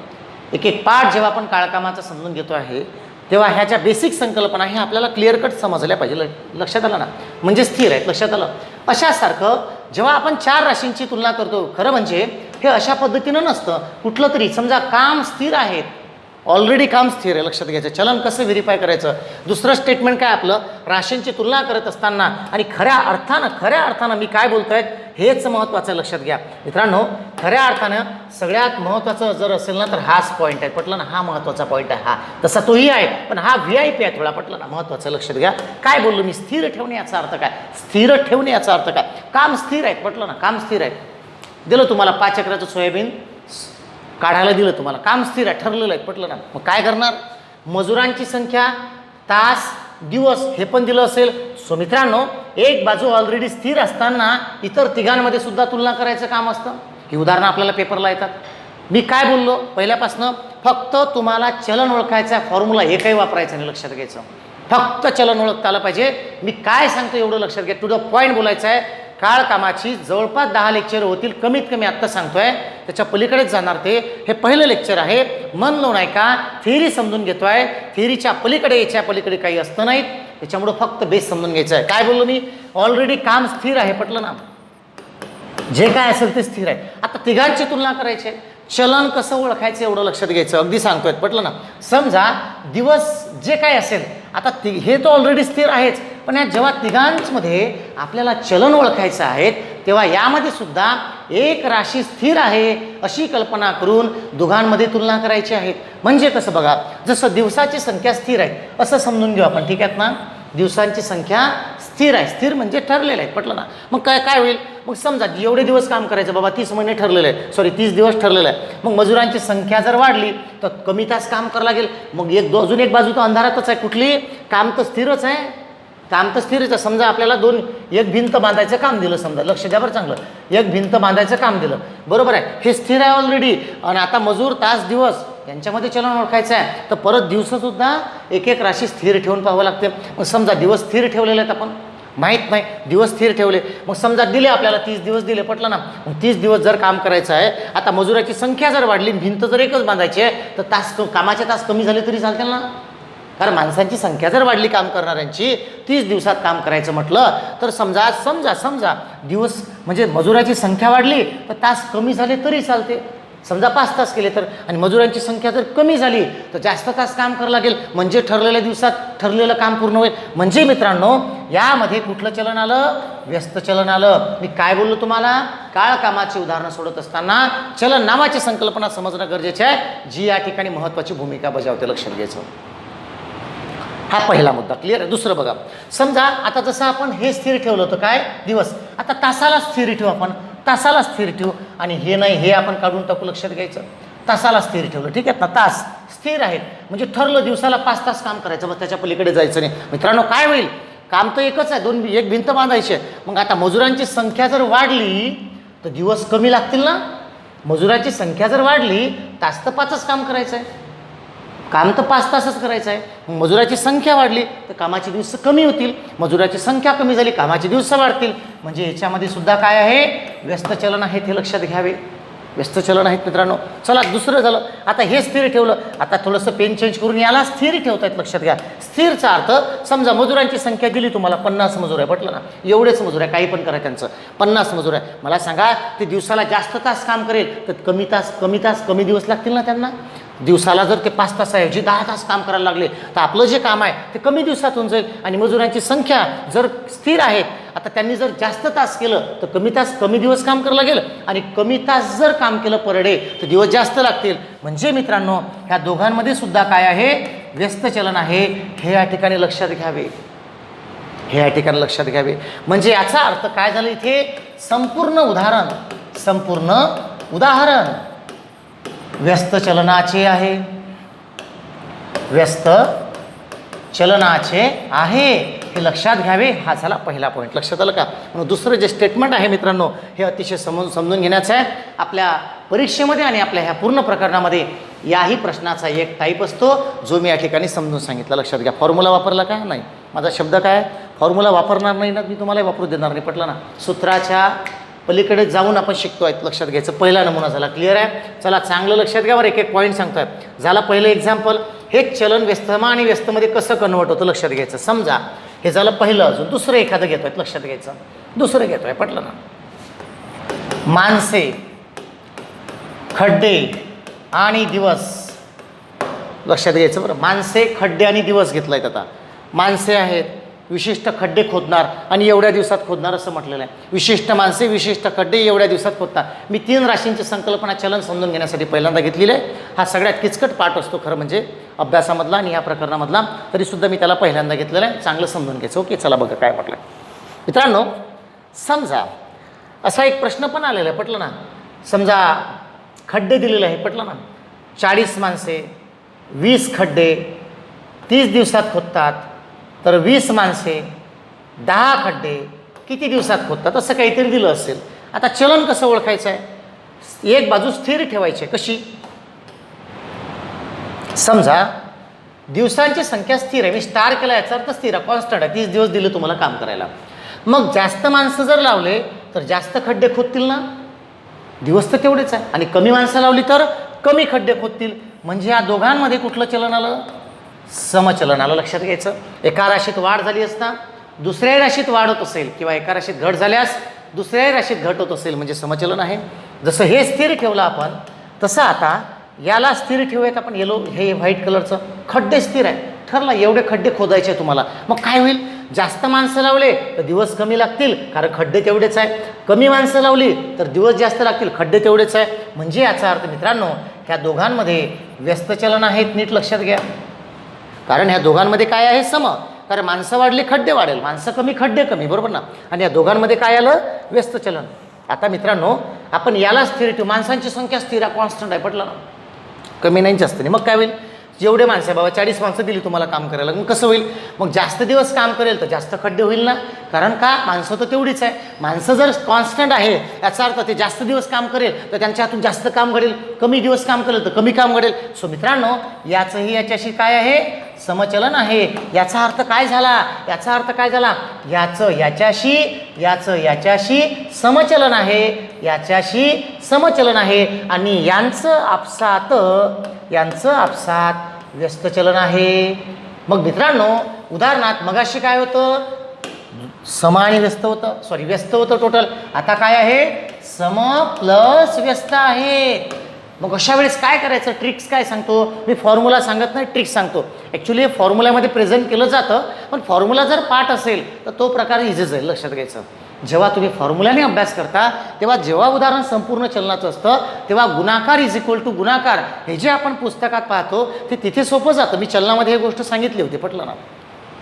A: एक पाठ जेव्हा आपण काळकामाचा समजून घेतो आहे तेव्हा ह्याच्या बेसिक संकल्पना हे आपल्याला क्लिअर कट समजल्या पाहिजे, लक्षात आलं ना? म्हणजे स्थिर आहेत, लक्षात आलं. अशासारखं जेव्हा आपण 4 राशींची तुलना करतो, खरं म्हणजे हे अशा पद्धतीनं नसतं. कुठलं तरी समजा काम स्थिर आहेत, ऑलरेडी काम स्थिर आहे, लक्षात घ्यायचं. चलन कसं व्हेरीफाय करायचं. दुसरं स्टेटमेंट काय आपलं, राशींची तुलना करत असताना आणि खऱ्या अर्थानं मी काय बोलतो आहे हेच महत्त्वाचं लक्षात घ्या मित्रांनो. खऱ्या अर्थानं सगळ्यात महत्त्वाचं जर असेल ना तर हाच पॉईंट आहे, पटलं ना, हा महत्त्वाचा पॉईंट आहे. हा तसा तोही आहे पण हा VIP आहे थोडा, पटलं ना, महत्त्वाचं लक्षात घ्या. काय बोललो मी, स्थिर ठेवणे याचा अर्थ काय, स्थिर ठेवणे याचा अर्थ काय, काम स्थिर आहे, पटलं ना, काम स्थिर आहे. दिलं तुम्हाला 5 एकराचं सोयाबीन काढायला दिलं तुम्हाला, काम स्थिर आहे, ठरलेलं आहे, पटलं ना. मग काय करणार, मजुरांची संख्या, तास, दिवस हे पण दिलं असेल. सो मित्रांनो एक बाजू ऑलरेडी स्थिर असताना इतर तिघांमध्ये सुद्धा तुलना करायचं काम असतं. ही उदाहरणं आपल्याला पेपरला येतात. मी काय बोललो पहिल्यापासून, फक्त तुम्हाला चलन ओळखायचा फॉर्म्युला हे काही वापरायचं नाही, लक्षात घ्यायचं. फक्त चलन ओळखता आलं पाहिजे. मी काय सांगतो एवढं लक्षात घ्या, टू द पॉईंट बोलायचं आहे. काळ कामाची जवळपास 10 लेक्चर होतील कमीत कमी, आत्ता सांगतोय त्याच्या पलीकडेच जाणार ते. हे पहिलं लेक्चर आहे, मन लावून ऐका. थिअरी समजून घेतोय, थिअरीच्या पलीकडे याच्या पलीकडे काही असतं नाहीत, त्याच्यामुळं फक्त बेस समजून घ्यायचं आहे. काय बोललो मी, ऑलरेडी काम स्थिर आहे, पटलं ना, जे काय असेल ते स्थिर आहे. आता तिघांची तुलना करायची, चलन कसं ओळखायचं एवढं लक्षात घ्यायचं. अगदी सांगतोय, पटलं ना. समजा दिवस जे काय असेल, आता हे तर ऑलरेडी स्थिर आहेच, पण या जेव्हा तिघांमध्ये आपल्याला चलन ओळखायचं आहे तेव्हा यामध्ये सुद्धा एक राशी स्थिर आहे अशी कल्पना करून दोघांमध्ये तुलना करायची आहे. म्हणजे कसं बघा, जसं दिवसाची संख्या स्थिर आहे असं समजून घेऊ आपण, ठीक आहेत ना. दिवसांची संख्या स्थिर आहे, स्थिर म्हणजे ठरलेलं आहे, पटलं ना. मग काय होईल, मग समजा एवढे दिवस काम करायचं बाबा, 30 महिने ठरलेलं आहे, 30 दिवस ठरलेलं आहे. मग मजुरांची संख्या जर वाढली तर कमी तास काम करावं लागेल. मग अजून एक बाजू तर अंधारातच आहे, कुठली, काम तर स्थिरच आहे, काम तर स्थिरच आहे. समजा आपल्याला एक भिंत बांधायचं काम दिलं, समजा लक्ष द्या बरं चांगलं, एक भिंत बांधायचं काम दिलं, बरोबर आहे, हे स्थिर आहे ऑलरेडी. आणि आता मजूर, तास, दिवस यांच्यामध्ये चलन ओळखायचं आहे, तर परत दिवससुद्धा एक एक राशी स्थिर ठेवून पाहावं लागते. मग समजा दिवस स्थिर ठेवलेले आहेत, आपण माहीत नाही दिवस स्थिर ठेवले, मग समजा दिले आपल्याला 30 दिवस दिले, पटलं ना. मग 30 दिवस जर काम करायचं आहे, आता मजुराची संख्या जर वाढली, भिंत जर एकच बांधायची आहे, तर कामाचे तास कमी झाले तरी चालतील ना. कारण माणसांची संख्या जर वाढली काम करणाऱ्यांची, 30 दिवसात काम करायचं म्हटलं तर समजा दिवस म्हणजे मजुराची संख्या वाढली तर तास कमी झाले तरी चालते. समजा 5 तास केले तर, आणि मजुरांची संख्या जर कमी झाली तर जास्त तास काम करावं लागेल, म्हणजे ठरलेल्या दिवसात ठरलेलं काम पूर्ण होईल. म्हणजे मित्रांनो यामध्ये कुठलं चलन आलं, व्यस्त चलन आलं. मी काय बोललो तुम्हाला, काळ कामाची उदाहरणं सोडत असताना चलन नावाची संकल्पना समजणं गरजेचे आहे, जी या ठिकाणी महत्त्वाची भूमिका बजावते, लक्षात घ्यायचं. हा पहिला मुद्दा क्लिअर आहे. दुसरं बघा, समजा आता जसं आपण हे स्थिर ठेवलं होतं काय, दिवस, आता तासाला स्थिर ठेवू, आपण तासाला स्थिर ठेवू, आणि हे नाही हे आपण काढून टाकू, लक्षात घ्यायचं. तासाला स्थिर ठेवलं, ठीक आहेत ना, तास स्थिर आहेत म्हणजे ठरलं दिवसाला 5 तास काम करायचं, मग त्याच्या पलीकडे जायचं नाही. मित्रांनो काय होईल, काम तर एकच आहे, एक भिंत बांधायची आहे. मग आता मजुरांची संख्या जर वाढली तर दिवस कमी लागतील ना. मजुरांची संख्या जर वाढली, तास तर 5च काम करायचं आहे, काम तर 5 तासच करायचं आहे. मग मजुराची संख्या वाढली तर कामाचे दिवस कमी होतील, मजुराची संख्या कमी झाली, कामाचे दिवस वाढतील. म्हणजे याच्यामध्ये सुद्धा काय आहे, व्यस्त चलन आहेत, हे लक्षात घ्यावे, व्यस्त चलन आहेत मित्रांनो. चला दुसरं झालं, आता हे स्थिर ठेवलं, आता थोडंसं पेन चेंज करून याला स्थिर ठेवतायत, लक्षात घ्या. स्थिरचा अर्थ, समजा मजुरांची संख्या दिली तुम्हाला, 50 मजूर आहे, पटलं ना, एवढेच मजूर आहे, काही पण करा त्यांचं, 50 मजूर आहे. मला सांगा ते दिवसाला जास्त तास काम करेल तर कमी दिवस लागतील ना त्यांना. दिवसाला जर ते 5 तासाऐवजी 10 तास काम करायला लागले तर आपलं जे काम आहे ते कमी दिवसात होऊन जाईल. आणि मजुरांची संख्या जर स्थिर आहे, आता त्यांनी जर जास्त तास केलं तर कमी दिवस काम करावं लागेल, आणि कमी तास जर काम केलं पर डे तर दिवस जास्त लागतील. म्हणजे मित्रांनो ह्या दोघांमध्ये सुद्धा काय आहे, व्यस्त चलन आहे, हे या ठिकाणी लक्षात घ्यावे, हे या ठिकाणी लक्षात घ्यावे. म्हणजे याचा अर्थ काय झालं, इथे संपूर्ण उदाहरण व्यस्त चलनाचे आहे, व्यस्त चलनाचे आहे, हे लक्षात घ्यावे. हा झाला पहिला पॉईंट, लक्षात आलं का. म्हणून दुसरं जे स्टेटमेंट आहे मित्रांनो, हे अतिशय समजून घेण्याचं आहे. आपल्या परीक्षेमध्ये आणि आपल्या ह्या पूर्ण प्रकरणामध्ये याही प्रश्नाचा एक टाईप असतो जो मी या ठिकाणी समजून सांगितलं, लक्षात घ्या. फॉर्म्युला वापरला का नाही, माझा शब्द काय, फॉर्म्युला वापरणार नाही ना मी, तुम्हाला वापरू देणार नाही, पटलं ना. सूत्राच्या पलीकडे जाऊन आपण शिकतो आहेत, लक्षात घ्यायचं. पहिला नमुना झाला, क्लिअर आहे. चला चांगलं लक्षात घ्या, एक एक पॉईंट सांगतोय. झाला पहिलं एक्झाम्पल, हे चलन व्यस्तमा आणि व्यस्तमध्ये कसं कन्वर्ट होतं, लक्षात घ्यायचं. समजा हे झालं पहिलं, अजून दुसरं एखादं घेतोय, लक्षात घ्यायचं. दुसरं घेतोय, पटलं ना. माणसे खड्डे आणि दिवस लक्षात घ्यायचं बरं. माणसे, खड्डे आणि दिवस घेतला आहेत. आता माणसे आहेत, विशिष्ट खड्डे खोदणार आणि एवढ्या दिवसात खोदणार असं म्हटलेलं आहे. विशिष्ट माणसे, विशिष्ट खड्डे एवढ्या दिवसात खोदणार. मी 3 राशींची संकल्पना चलन समजून घेण्यासाठी पहिल्यांदा घेतलेली आहे. हा सगळ्यात किचकट पाठ असतो खरं म्हणजे अभ्यासामधला आणि या प्रकरणामधला, तरीसुद्धा मी त्याला पहिल्यांदा घेतलेला आहे. चांगलं समजून घ्यायचं. ओके, चला बघा काय म्हटलं. मित्रांनो, समजा असा एक प्रश्न पण आलेला आहे, पटलं ना. समजा खड्डे दिलेले आहे, पटलं ना. 40 माणसे, 20 खड्डे 30 दिवसात खोदतात, तर 20 माणसे 10 खड्डे किती दिवसात खोदतात, असं काहीतरी दिलं असेल. आता चलन कसं ओळखायचं आहे? एक बाजू स्थिर ठेवायची आहे. कशी? समजा दिवसांची संख्या स्थिर आहे, मी स्टार केला याचा अर्थ स्थिर आहे, कॉन्स्टंट आहे. 30 दिवस दिले तुम्हाला काम करायला. मग जास्त माणसं जर लावले तर जास्त खड्डे खोदतील ना, दिवस तर तेवढेच आहे. आणि कमी माणसं लावली तर कमी खड्डे खोदतील. म्हणजे या दोघांमध्ये कुठलं चलन आलं? समचलन आलं. लक्षात घ्यायचं. एका राशीत वाढ झाली असता दुसऱ्या राशीत वाढ होत असेल, किंवा एका राशीत घट झाल्यास दुसऱ्या राशीत घट होत असेल, म्हणजे समचलन आहे. जसं हे स्थिर ठेवलं आपण, तसं आता याला स्थिर ठेवूयात आपण. येलो, हे व्हाईट कलरचं खड्डे स्थिर आहे. ठरला एवढे खड्डे खोदायचे तुम्हाला. मग काय होईल? जास्त माणसं लावले तर दिवस कमी लागतील, कारण खड्डे तेवढेच आहे. कमी माणसं लावली तर दिवस जास्त लागतील, खड्डे तेवढेच आहे. म्हणजे याचा अर्थ मित्रांनो, ह्या दोघांमध्ये व्यस्त चलन आहेत. नीट लक्षात घ्या. कारण ह्या दोघांमध्ये काय आहे? सम. कारण माणसं वाढली खड्डे वाढेल, माणसं कमी खड्डे कमी, बरोबर ना. आणि या दोघांमध्ये काय आलं? व्यस्त चलन. आता मित्रांनो, आपण याला स्थिर ठेवू. माणसांची संख्या स्थिर आहे, कॉन्स्टंट आहे, पटलं ना. कमी नाही जास्त नाही. मग काय होईल? जेवढे माणसं आहे बाबा, 40 माणसं दिली तुम्हाला काम करायला, मग कसं होईल? मग जास्त दिवस काम करेल तर जास्त खड्डे होईल ना. कारण का? माणसं तर तेवढीच आहे. माणसं जर कॉन्स्टंट आहे याचा अर्थ ते जास्त दिवस काम करेल तर त्यांच्या हातून जास्त काम घडेल, कमी दिवस काम करेल तर कमी काम घडेल. सो मित्रांनो, याचंही याच्याशी काय आहे? समचलन आहे. याचा अर्थ काय झाला? याचा अर्थ काय झाला? याचं याच्याशी समचलन आहे. याच्याशी समचलन आहे. आणि यांचं आपसात व्यस्तचलन आहे. मग मित्रांनो, उदाहरणार्थ मगाशी काय होतं? सम आणि व्यस्त होतं, व्यस्त होतं टोटल. आता काय आहे? सम प्लस व्यस्त आहे. मग अशा वेळेस काय करायचं? ट्रिक्स काय सांगतो मी? फॉर्म्युला सांगत नाही, ट्रिक्स सांगतो. ॲक्च्युली हे फॉर्म्युल्यामध्ये प्रेझेंट केलं जातं, पण फॉर्म्युला जर पाठ असेल तर तो प्रकार इझी जाईल. लक्षात घ्यायचं. जेव्हा तुम्ही फॉर्म्युल्याने अभ्यास करता तेव्हा जेव्हा उदाहरण संपूर्ण चलनाचं असतं तेव्हा गुणाकार इज इक्वल टू गुणाकार हे जे आपण पुस्तकात पाहतो ते तिथे सोपं जातं. मी चलनामध्ये ही गोष्ट सांगितली होती, पटलं ना,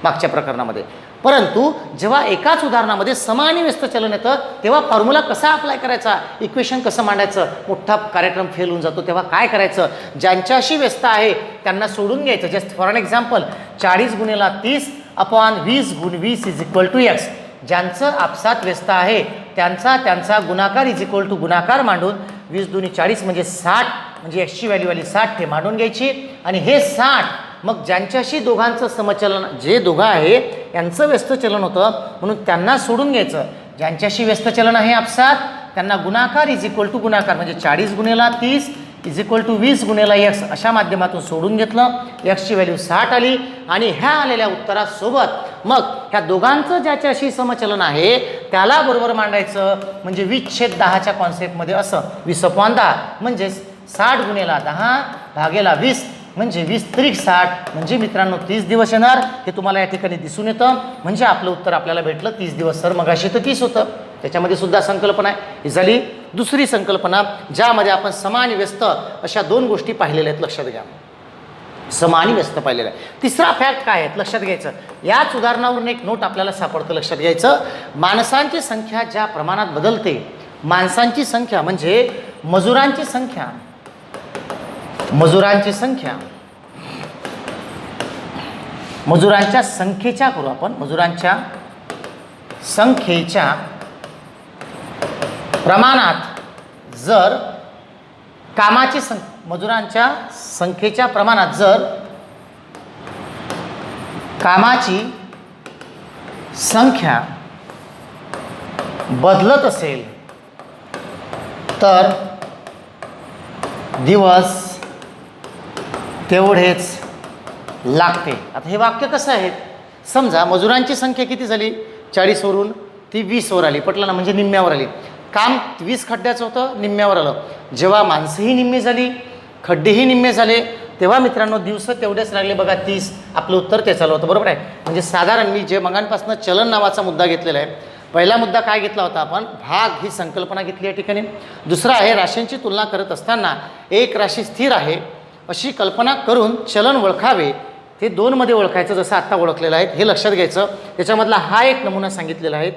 A: मागच्या प्रकरणामध्ये. परंतु जेव्हा एकाच उदाहरणामध्ये सम आणि व्यस्त चलन येतं तेव्हा फॉर्म्युला कसा अप्लाय करायचा, इक्वेशन कसं मांडायचं, मोठा कार्यक्रम फेल होऊन जातो. तेव्हा काय करायचं? ज्यांच्याशी व्यस्त आहे त्यांना सोडून घ्यायचं. जस्ट फॉर एन एक्झाम्पल, 40 गुणिले 30 अपॉन 20 गुण 20 इज इक्वल टू एक्स. ज्यांचं आपसात व्यस्त आहे त्यांचा गुणाकार इज इक्वल टू गुणाकार मांडून 20 दुनी 40 म्हणजे 60, म्हणजे एक्सची व्हॅल्यू 60 हे मांडून घ्यायची. आणि हे 60 मग ज्यांच्याशी दोघांचं समचलन, जे दोघं आहे यांचं व्यस्त चलन होतं म्हणून त्यांना सोडून घ्यायचं. ज्यांच्याशी व्यस्त चलन आहे आपसात त्यांना गुणाकार इज इक्वल टू गुणाकार म्हणजे 40 गुणिले 30 इज इक्वल टू 20 गुणिले एक्स अशा माध्यमातून सोडून घेतलं. एक्सची व्हॅल्यू 60 आली. आणि ह्या आलेल्या उत्तरासोबत मग ह्या दोघांचं ज्याच्याशी समचलन आहे त्याला बरोबर मांडायचं. म्हणजे 20/10च्या कॉन्सेप्टमध्ये असं 20/10 म्हणजे 60 गुणिले 10 भागेला 20 म्हणजे 20×60 म्हणजे मित्रांनो 30 दिवस येणार. हे तुम्हाला या ठिकाणी दिसून येतं. म्हणजे आपलं उत्तर आपल्याला भेटलं 30 दिवस. सर मगाशी तर 30 होतं. त्याच्यामध्ये सुद्धा संकल्पना आहे. ही झाली दुसरी संकल्पना ज्यामध्ये आपण सम आणि व्यस्त अशा 2 गोष्टी पाहिलेल्या आहेत. लक्षात घ्या, सम आणि व्यस्त पाहिलेलं आहे. तिसरा फॅक्ट काय आहे लक्षात घ्यायचं. याच उदाहरणावरून एक नोट आपल्याला सापडतं. लक्षात घ्यायचं, माणसांची संख्या ज्या प्रमाणात बदलते, माणसांची संख्या म्हणजे मजुरांची संख्या मजुरांच्या संख्येच्या करू आपण. मजुरांच्या संख्येच्या प्रमाणात जर मजुरांच्या संख्येच्या प्रमाणात जर कामाची संख्या बदलत असेल तर दिवस तेवढेच लागते. आता हे वाक्य कसं आहे? समजा मजुरांची संख्या किती झाली? 40 वरून ती 20 वर आली, पटलं ना, म्हणजे निम्म्यावर आली. काम 20 खड्ड्याचं होतं, निम्म्यावर आलं. जेव्हा माणसंही निम्मी झाली, खड्डेही निम्मे झाले, तेव्हा मित्रांनो दिवस तेवढेच लागले बघा 30. आपलं उत्तर ते चालू होतं, बरोबर आहे. म्हणजे साधारण मी जे मगांपासून चलन नावाचा मुद्दा घेतलेला आहे. पहिला मुद्दा काय घेतला होता आपण, भाग ही संकल्पना घेतली या ठिकाणी. दुसरा आहे राशींची तुलना करत असताना एक राशी स्थिर आहे अशी कल्पना करून चलन ओळखावे. ते 2 मध्ये ओळखायचं, जसं आत्ता ओळखलेलं आहे हे लक्षात घ्यायचं. त्याच्यामधला हा एक नमुना सांगितलेला आहे,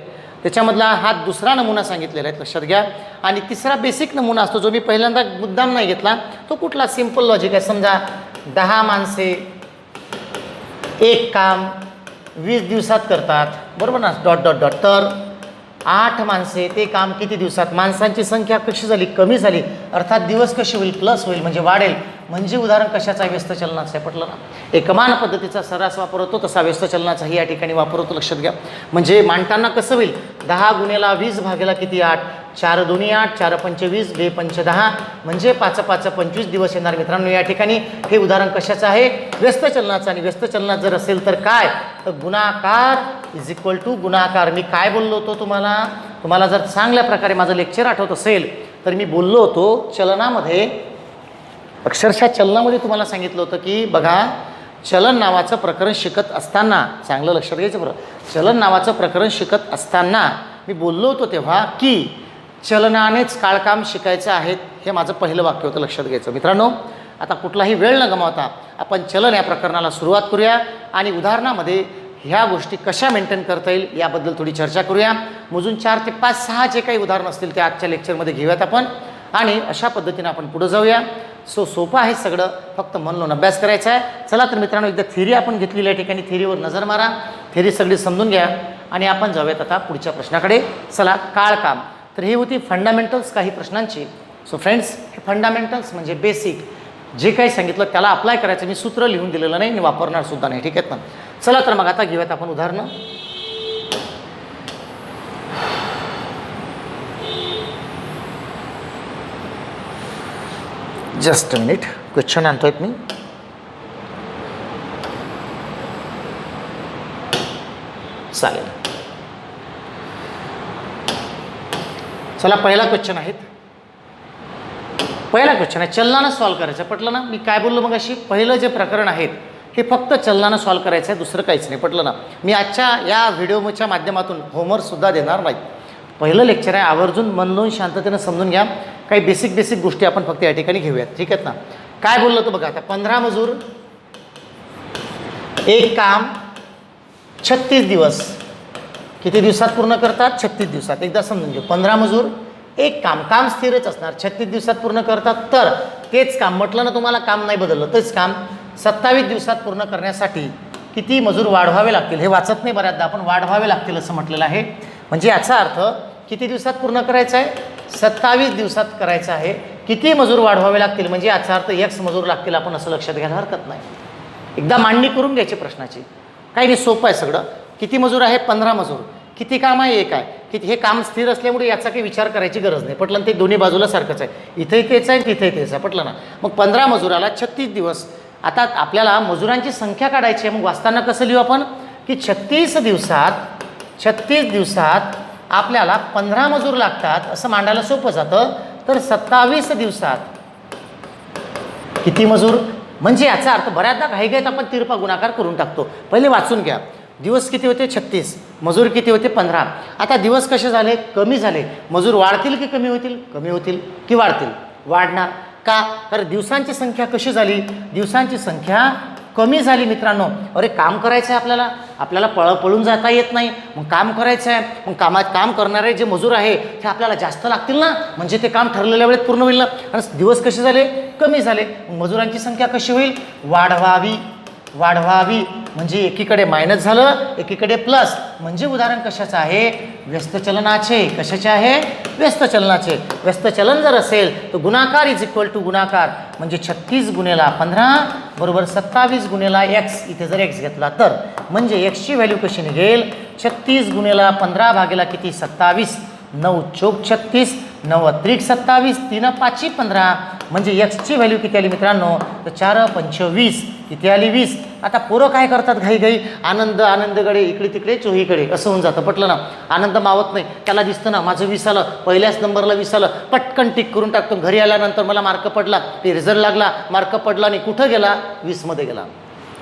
A: त्याच्यामधला हा दुसरा नमुना सांगितलेला आहे, लक्षात घ्या. आणि तिसरा बेसिक नमुना असतो जो मी पहिल्यांदा मुद्दाम नाही घेतला, तो कुठला सिंपल लॉजिक आहे. समजा 10 माणसे एक काम 20 दिवसात करतात, बरोबर ना, डॉट डॉट डॉट. तर 8 माणसे ते काम किती दिवसात. माणसांची संख्या कशी झाली, कमी झाली, अर्थात दिवस कशी होईल, प्लस होईल, म्हणजे वाढेल. म्हणजे उदाहरण कशाचा आहे, व्यस्त चलनाचं आहे. पटलं ना. एकमान पद्धतीचा सर्रास वापर होतो, तसा व्यस्त चलनाचाही या ठिकाणी वापर होतो, लक्षात घ्या. म्हणजे मांडताना कसं होईल, 10 गुणेला 20 भागेला किती 8, 4 दोन्ही 8, 4 पंचे 20, 2 पंचे 10, म्हणजे 5 5 25 दिवस येणार. मित्रांनो या ठिकाणी हे उदाहरण कशाचं आहे, व्यस्त चलनाचं. आणि व्यस्त चलनात जर असेल तर काय, तर गुणाकार इज इक्वल टू गुणाकार. मी काय बोललो होतो तुम्हाला जर चांगल्या प्रकारे माझं लेक्चर आठवत असेल तर मी बोललो होतो चलनामध्ये, अक्षरशः चलनामध्ये तुम्हाला सांगितलं होतं की बघा, चलन नावाचं प्रकरण शिकत असताना, चांगलं लक्षात घ्यायचं बरं, चलन नावाचं प्रकरण शिकत असताना मी बोललो होतो तेव्हा की चलनानेच काळकाम शिकायचं आहे. हे माझं पहिलं वाक्य होतं, लक्षात घ्यायचं. मित्रांनो आता कुठलाही वेळ न गमावता आपण चलन या प्रकरणाला सुरुवात करूया आणि उदाहरणामध्ये ह्या गोष्टी कशा मेंटेन करता येईल याबद्दल थोडी चर्चा करूया. मोजून 4 ते 5 6 जे काही उदाहरणं असतील ते आजच्या लेक्चरमध्ये घेऊयात आपण आणि अशा पद्धतीने आपण पुढे जाऊया. सोपं आहे सगळं, फक्त मन लावून अभ्यास करायचा आहे. चला तर मित्रांनो एकदा थिअरी आपण घेतलेली आहे, ठिकाणी थिअरीवर नजर मारा, थिअरी सगळी समजून घ्या आणि आपण जाऊयात आता पुढच्या प्रश्नाकडे. चला, काळकाम. तर ही होती फंडामेंटल्स काही प्रश्नांची. सो फ्रेंड्स, हे फंडामेंटल्स म्हणजे बेसिक जे काही सांगितलं त्याला अप्लाय करायचं. मी सूत्र लिहून दिलेलं नाही आणि वापरणार सुद्धा नाही, ठीक आहेत ना. चला तर मग आता घेऊयात आपण उदाहरणं. जस्ट मिनिट, क्वेश्चन आणतोय मी. चालेल, चला पहिला क्वेश्चन आहे. पहिला क्वेश्चन आहे चलनानं सॉल्व्ह करायचं. पटलं ना, मी काय बोललो मग अशी, पहिलं जे प्रकरण आहेत हे फक्त चलनानं सॉल्व्ह करायचं आहे, दुसरं काहीच नाही. पटलं ना. मी आजच्या या व्हिडिओच्या माध्यमातून होमवर्कसुद्धा देणार नाही. पहिलं लेक्चर आहे, आवर्जून मन लावून शांततेनं समजून घ्या. काही बेसिक गोष्टी आपण फक्त या ठिकाणी घेऊयात, ठीक आहेत ना. काय बोललो तो बघा आता, 15 मजूर एक काम 36 दिवस किती दिवसात पूर्ण करतात, 36 दिवसात. एकदा समजून घेऊ, 15 मजूर एक काम स्थिरच असणार, 36 दिवसात पूर्ण करतात. तर तेच काम म्हटलं ना तुम्हाला, काम नाही बदललं, तेच काम 27 दिवसात पूर्ण करण्यासाठी किती मजूर वाढवावे लागतील. हे वाचत नाही बऱ्याचदा आपण, वाढवावे लागतील असं म्हटलेलं आहे. म्हणजे याचा अर्थ किती दिवसात पूर्ण करायचं आहे, 27 दिवसात करायचं आहे. किती मजूर वाढवावे लागतील म्हणजे याचा अर्थ X मजूर लागतील, आपण असं लक्षात घ्यायला हरकत नाही. एकदा मांडणी करून घ्यायची प्रश्नाची, काही नाही, सोपं आहे सगळं. किती मजूर आहे, 15 मजूर. किती काम आहे, एक आहे. किती, हे काम स्थिर असल्यामुळे याचा काही विचार करायची गरज नाही. पटलं, ते दोन्ही बाजूला सारखंच आहे, इथंही तेच आहे तिथंही तेच आहे. पटलं ना. मग 15 मजुराला 36 दिवस. आता आपल्याला मजुरांची संख्या काढायची आहे. मग वाचताना कसं लिहू आपण की 36 दिवसात आपल्याला 15 मजूर लागतात असं मांडायला सोपं जातं. तर 27 दिवसात किती मजूर, म्हणजे याचा अर्थ बऱ्याचदा घाईघाईत आपण तिरपा गुणाकार करून टाकतो. पहिले वाचून घ्या, दिवस किती होते 36, मजूर किती होते 15. आता दिवस कसे झाले, कमी झाले. मजूर वाढतील की कमी होतील, कमी होतील की वाढतील, वाढणार. का, तर दिवसांची संख्या कशी झाली, दिवसांची संख्या कमी झाली. मित्रांनो, अरे काम करायचं आहे आपल्याला पळून जाता येत नाही, मग काम करायचं आहे. मग काम करणारे जे मजूर आहे ते आपल्याला जास्त लागतील ना, म्हणजे ते काम ठरलेल्या वेळेत पूर्ण होईल ना. आणि दिवस कसे झाले, कमी झाले. मग मजुरांची संख्या कशी होईल, वाढवावी. म्हणजे एकीकडे मायनस झालं, एकीकडे प्लस. म्हणजे उदाहरण कशाचं आहे, व्यस्त चलनाचे. कशाचे आहे, व्यस्त चलनाचे. व्यस्त चलन जर असेल तर गुणाकार इज इक्वल टू गुणाकार, म्हणजे 36 गुणेला 15 बरोबर 27 गुणेला X. इथे जर X घेतला तर म्हणजे Xची व्हॅल्यू कशी निघेल, 36 गुणेला 15 भागेला किती 27, 9 चौक 36, 9 त्रिक 27, 3 5 15, म्हणजे एक्सची व्हॅल्यू किती आली मित्रांनो, तर 4 5 20, किती आली 20. आता पोरं काय करतात, घाई आनंद आनंदकडे इकडे तिकडे चोहीकडे असं होऊन जातं. पटलं ना, आनंद मावत नाही, त्याला दिसतं ना माझं 20 आलं, पहिल्याच नंबरला 20 आलं, पटकन टिक करून टाकतो. घरी आल्यानंतर मला मार्क पडला, ते रिझल्ट लागला, मार्क पडला आणि कुठं गेला, 20मध्ये गेला.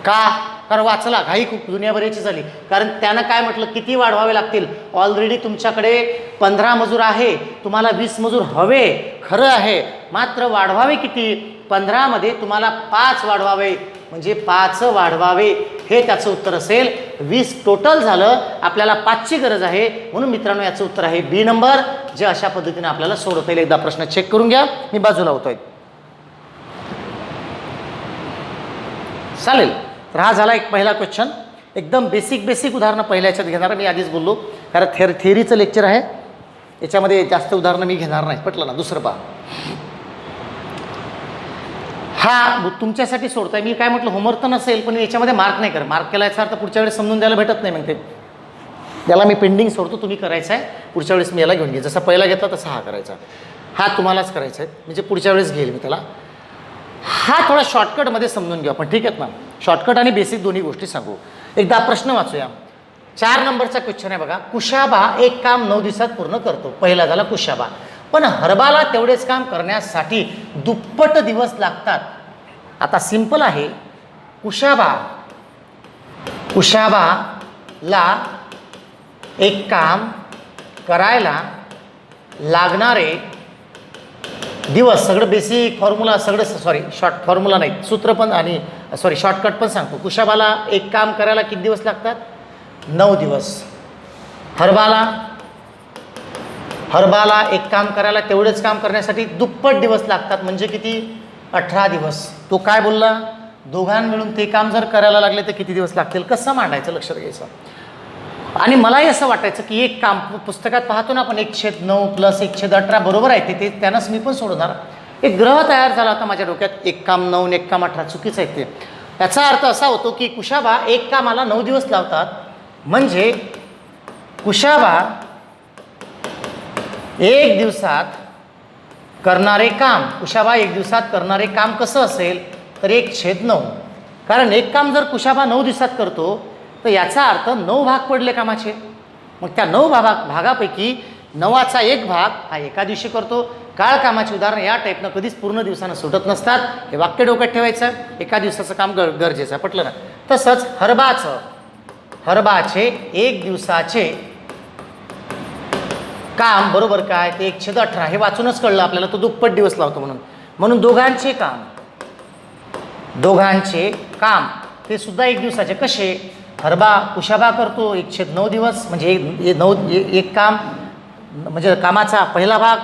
A: का? कारण वाचला, घाई खूप दुनियाभराची झाली. कारण त्यानं काय म्हटलं, किती वाढवावे लागतील, ऑलरेडी तुमच्याकडे 15 मजूर आहे, तुम्हाला 20 मजूर हवे, खरं आहे, मात्र वाढवावे किती, 15मध्ये तुम्हाला 5 वाढवावे, म्हणजे 5 वाढवावे, हे त्याचं उत्तर असेल. 20 टोटल झालं, आपल्याला 5ची गरज आहे, म्हणून मित्रांनो याचं उत्तर आहे बी नंबर, जे अशा पद्धतीने आपल्याला सोडवता येईल. एकदा प्रश्न चेक करून घ्या, मी बाजूला होतोय. चालेल, तर हा झाला एक पहिला क्वेश्चन. एकदम बेसिक उदाहरणं पहिल्या याच्यात घेणार, मी आधीच बोललो, कारण थेअरीचं लेक्चर आहे, याच्यामध्ये जास्त उदाहरणं मी घेणार नाही. पटलं ना. दुसरं पहा, हा तुमच्यासाठी सोडताय. मी काय म्हटलं, होमवर्क तर नसेल, पण याच्यामध्ये मार्क नाही कर, मार्क केला याचा अर्थ पुढच्या वेळेस समजून द्यायला भेटत नाही. मग ते त्याला मी पेंडिंग सोडतो, तुम्ही करायचं आहे, पुढच्या वेळेस मी याला घेऊन घे, जसा पहिला घेतला तसा हा करायचा, हा तुम्हालाच करायचा आहे, म्हणजे पुढच्या वेळेस घेईल मी त्याला. हा थोडा शॉर्टकटमध्ये समजून घेऊ आपण, ठीक आहेत ना. शॉर्टकट आणि बेसिक दोन्ही गोष्टी सांगू. एकदा प्रश्न वाचूया. 4 नंबरचा क्वेश्चन आहे बघा. कुशाबा एक काम 9 दिवसात पूर्ण करतो. पहिला झाला कुशाबा, पण हरबाला तेवढेच काम करण्यासाठी दुप्पट दिवस लागतात. आता सिंपल आहे, कुशाबाला एक काम करायला लागणारे दिवस, सगळं बेसिक फॉर्म्युला, सगळं शॉर्ट फॉर्म्युला नाही, सूत्र पण आणि शॉर्टकट पण सांगतो. कुशाबाला एक काम करायला किती दिवस लागतात, 9 दिवस. हरबाला एक काम करायला तेवढेच काम करण्यासाठी दुप्पट दिवस लागतात, म्हणजे किती, 18 दिवस. तो काय बोलला, दोघां मिळून ते काम जर करायला लागले तर किती दिवस लागतील, कसं मांडायचं लक्षात घ्यायचं. आणि मलाही असं वाटायचं की एक काम पुस्तकात पाहतो ना आपण, 1/9 + 1/18 बरोबर आहे, ते त्यानंच मी पण सोडणार. एक ग्रह तयार झाला होता माझ्या डोक्यात, एक काम 9 एक काम 18, चुकीचं आहे ते. याचा अर्थ असा होतो की कुशाबा एक कामाला 9 दिवस लावतात, म्हणजे कुशाबा 1 दिवसात करणारे काम, कुशाबा 1 दिवसात करणारे काम कसं असेल, तर 1/9. कारण एक काम जर कुशाबा 9 दिवसात करतो, तर याचा अर्थ 9 भाग पडले कामाचे. मग त्या 9 भागापैकी 9चा 1 भाग हा एका दिवशी करतो. काळ कामाचे उदाहरण या टाईपनं कधीच पूर्ण दिवसानं सुटत नसतात, हे वाक्य डोक्यात ठेवायचं. एका दिवसाचं काम गरजेचं आहे, पटलं ना. तसंच हरबाचे 1 दिवसाचे काम बरोबर काय, ते 1/18, हे वाचूनच कळलं आपल्याला, तो दुप्पट दिवस लावतो म्हणून दोघांचे काम ते सुद्धा 1 दिवसाचे. कसे, कुशाबा करतो 1/9 दिवस, म्हणजे एक काम, म्हणजे कामाचा पहिला भाग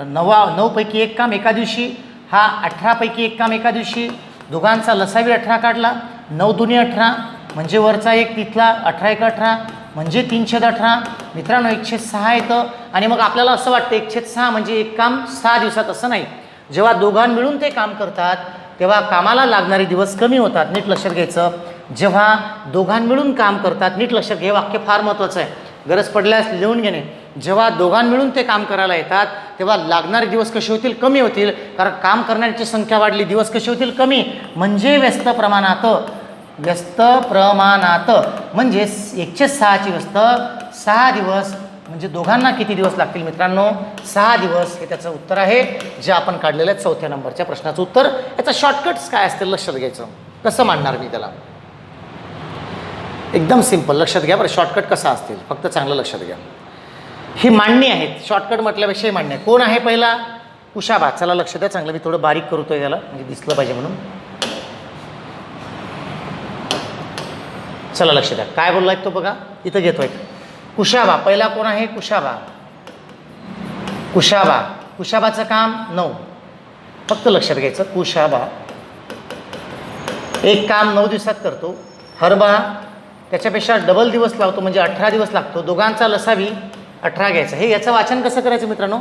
A: 9 पैकी 1 काम एका दिवशी, हा 18 पैकी 1 काम एका दिवशी. दोघांचा लसावी 18 काढला, 9 दुनी 18, म्हणजे वरचा 1 तिथला 18 × 18 म्हणजे 3/18. मित्रांनो 1/6 येतं. आणि मग आपल्याला असं वाटतं 1/6 म्हणजे एक काम 6 दिवसात, असं नाही. जेव्हा दोघां मिळून ते काम करतात तेव्हा कामाला लागणारे दिवस कमी होतात. नीट लक्षात घ्यायचं, जेव्हा दोघां मिळून काम करतात, नीट लक्षात घे, वाक्य फार महत्त्वाचं आहे, गरज पडल्यास लिहून घेणे. जेव्हा दोघां मिळून ते काम करायला येतात तेव्हा लागणारे दिवस कसे होतील, कमी होतील. कारण काम करण्याची संख्या वाढली, दिवस कसे होतील, कमी. म्हणजे व्यस्त प्रमाणात, म्हणजे 1/6ची व्यस्त 6 दिवस, म्हणजे दोघांना किती दिवस लागतील मित्रांनो, 6 दिवस. हे त्याचं उत्तर आहे, जे आपण काढलेलं आहे 4थ्या नंबरच्या प्रश्नाचं उत्तर. याचं शॉर्टकट्स काय असतील लक्षात घ्यायचं. कसं मांडणार मी त्याला, एकदम सिंपल, लक्षात घ्या बरं. शॉर्टकट कसा असतील फक्त चांगलं लक्षात घ्या. ही मांडणी आहेत, शॉर्टकट म्हटल्यापेक्षा ही मांडणी आहे. कोण आहे पहिला, कुशाबा. चला लक्ष द्या चांगलं, मी थोडं बारीक करतोय याला, म्हणजे दिसलं पाहिजे म्हणून. चला लक्ष द्या, काय बोललाय तो बघा, इथं घेतोय. कुशाबा पहिला कोण आहे, कुशाबाचं काम 9. फक्त लक्षात घ्यायचं, कुशाबा एक काम 9 दिवसात करतो. हरबा त्याच्यापेक्षा डबल दिवस लावतो, म्हणजे 18 दिवस लागतो. दोघांचा लसावी 18 घ्यायचा. हे याचं वाचन कसं करायचं मित्रांनो,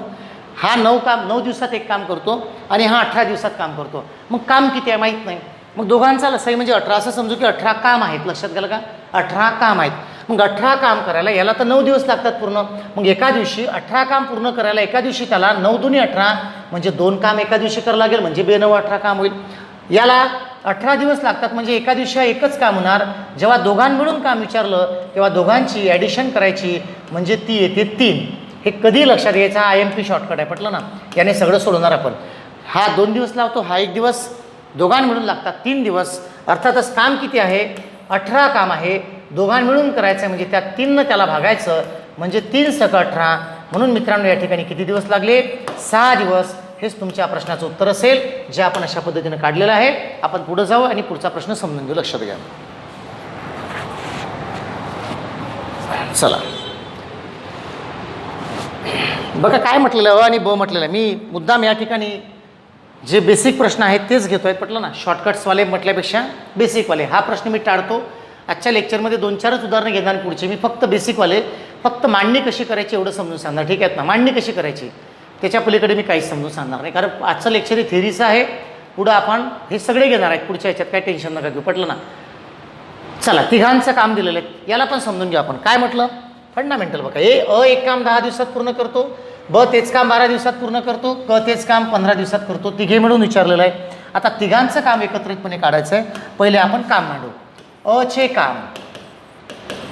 A: हा 9 दिवसात एक काम करतो आणि हा 18 दिवसात काम करतो. मग काम किती आहे माहीत नाही, मग दोघांचा लसावी म्हणजे 18, असं समजू की 18 काम आहेत. लक्षात गेलं का, 18 काम आहेत. मग 18 काम करायला याला तर 9 दिवस लागतात पूर्ण. मग एका दिवशी 18 काम पूर्ण करायला एका दिवशी त्याला 9 दुनी 18 म्हणजे 2 काम एका दिवशी करावं लागेल, म्हणजे 2 18 काम होईल. याला 18 दिवस लागतात म्हणजे एका दिवशी एकच काम होणार. जेव्हा दोघांमिळून काम विचारलं तेव्हा दोघांची ॲडिशन करायची म्हणजे ती येते 3. हे कधी लक्षात घ्यायचा, IMP शॉर्टकट आहे, पटलं ना. याने सगळं सोडवणार आपण. हा 2 दिवस लावतो, हा 1 दिवस, दोघां मिळून लागतात 3 दिवस. अर्थातच काम किती आहे, 18 काम आहे, दोघां मिळून करायचं आहे म्हणजे त्या 3 त्याला भागायचं म्हणजे 3 × 18. म्हणून मित्रांनो या ठिकाणी किती दिवस लागले, 6 दिवस. हेच तुमच्या प्रश्नाचं उत्तर असेल जे आपण अशा पद्धतीनं काढलेलं आहे. आपण पुढे जाऊ आणि पुढचा प्रश्न समजून घेऊ. लक्षात घ्या. चला बघा काय म्हटलेलं अ आणि ब म्हटलेलं आहे. मी मुद्दाम या ठिकाणी जे बेसिक प्रश्न आहेत तेच घेतो आहे, पटलं ना. शॉर्टकट्सवाले म्हटल्यापेक्षा बेसिकवाले. हा प्रश्न मी टाळतो. आजच्या लेक्चरमध्ये 2-4च उदाहरणं घेणार पुढचे. मी फक्त बेसिकवाले, फक्त मांडणी कशी करायची एवढं समजून सांगणार. ठीक आहेत ना. मांडणी कशी करायची त्याच्या पलीकडे मी काहीच समजून सांगणार नाही, कारण आजचं लेक्चर हे थेरीचं आहे. पुढं आपण हे सगळे घेणार आहेत पुढच्या ह्याच्यात, काही टेन्शन नका घेऊ, पटलं ना. चला तिघांचं काम दिलेलं आहे, याला पण समजून घेऊ आपण. काय म्हटलं, फंडामेंटल बघा. एक काम 10 दिवसात पूर्ण करतो, ब तेच काम 12 दिवसात पूर्ण करतो, क तेच काम 15 दिवसात करतो. तिघे मिळून विचारलेलं आहे. आता तिघांचं काम एकत्रितपणे काढायचं आहे. पहिले आपण काम मांडू.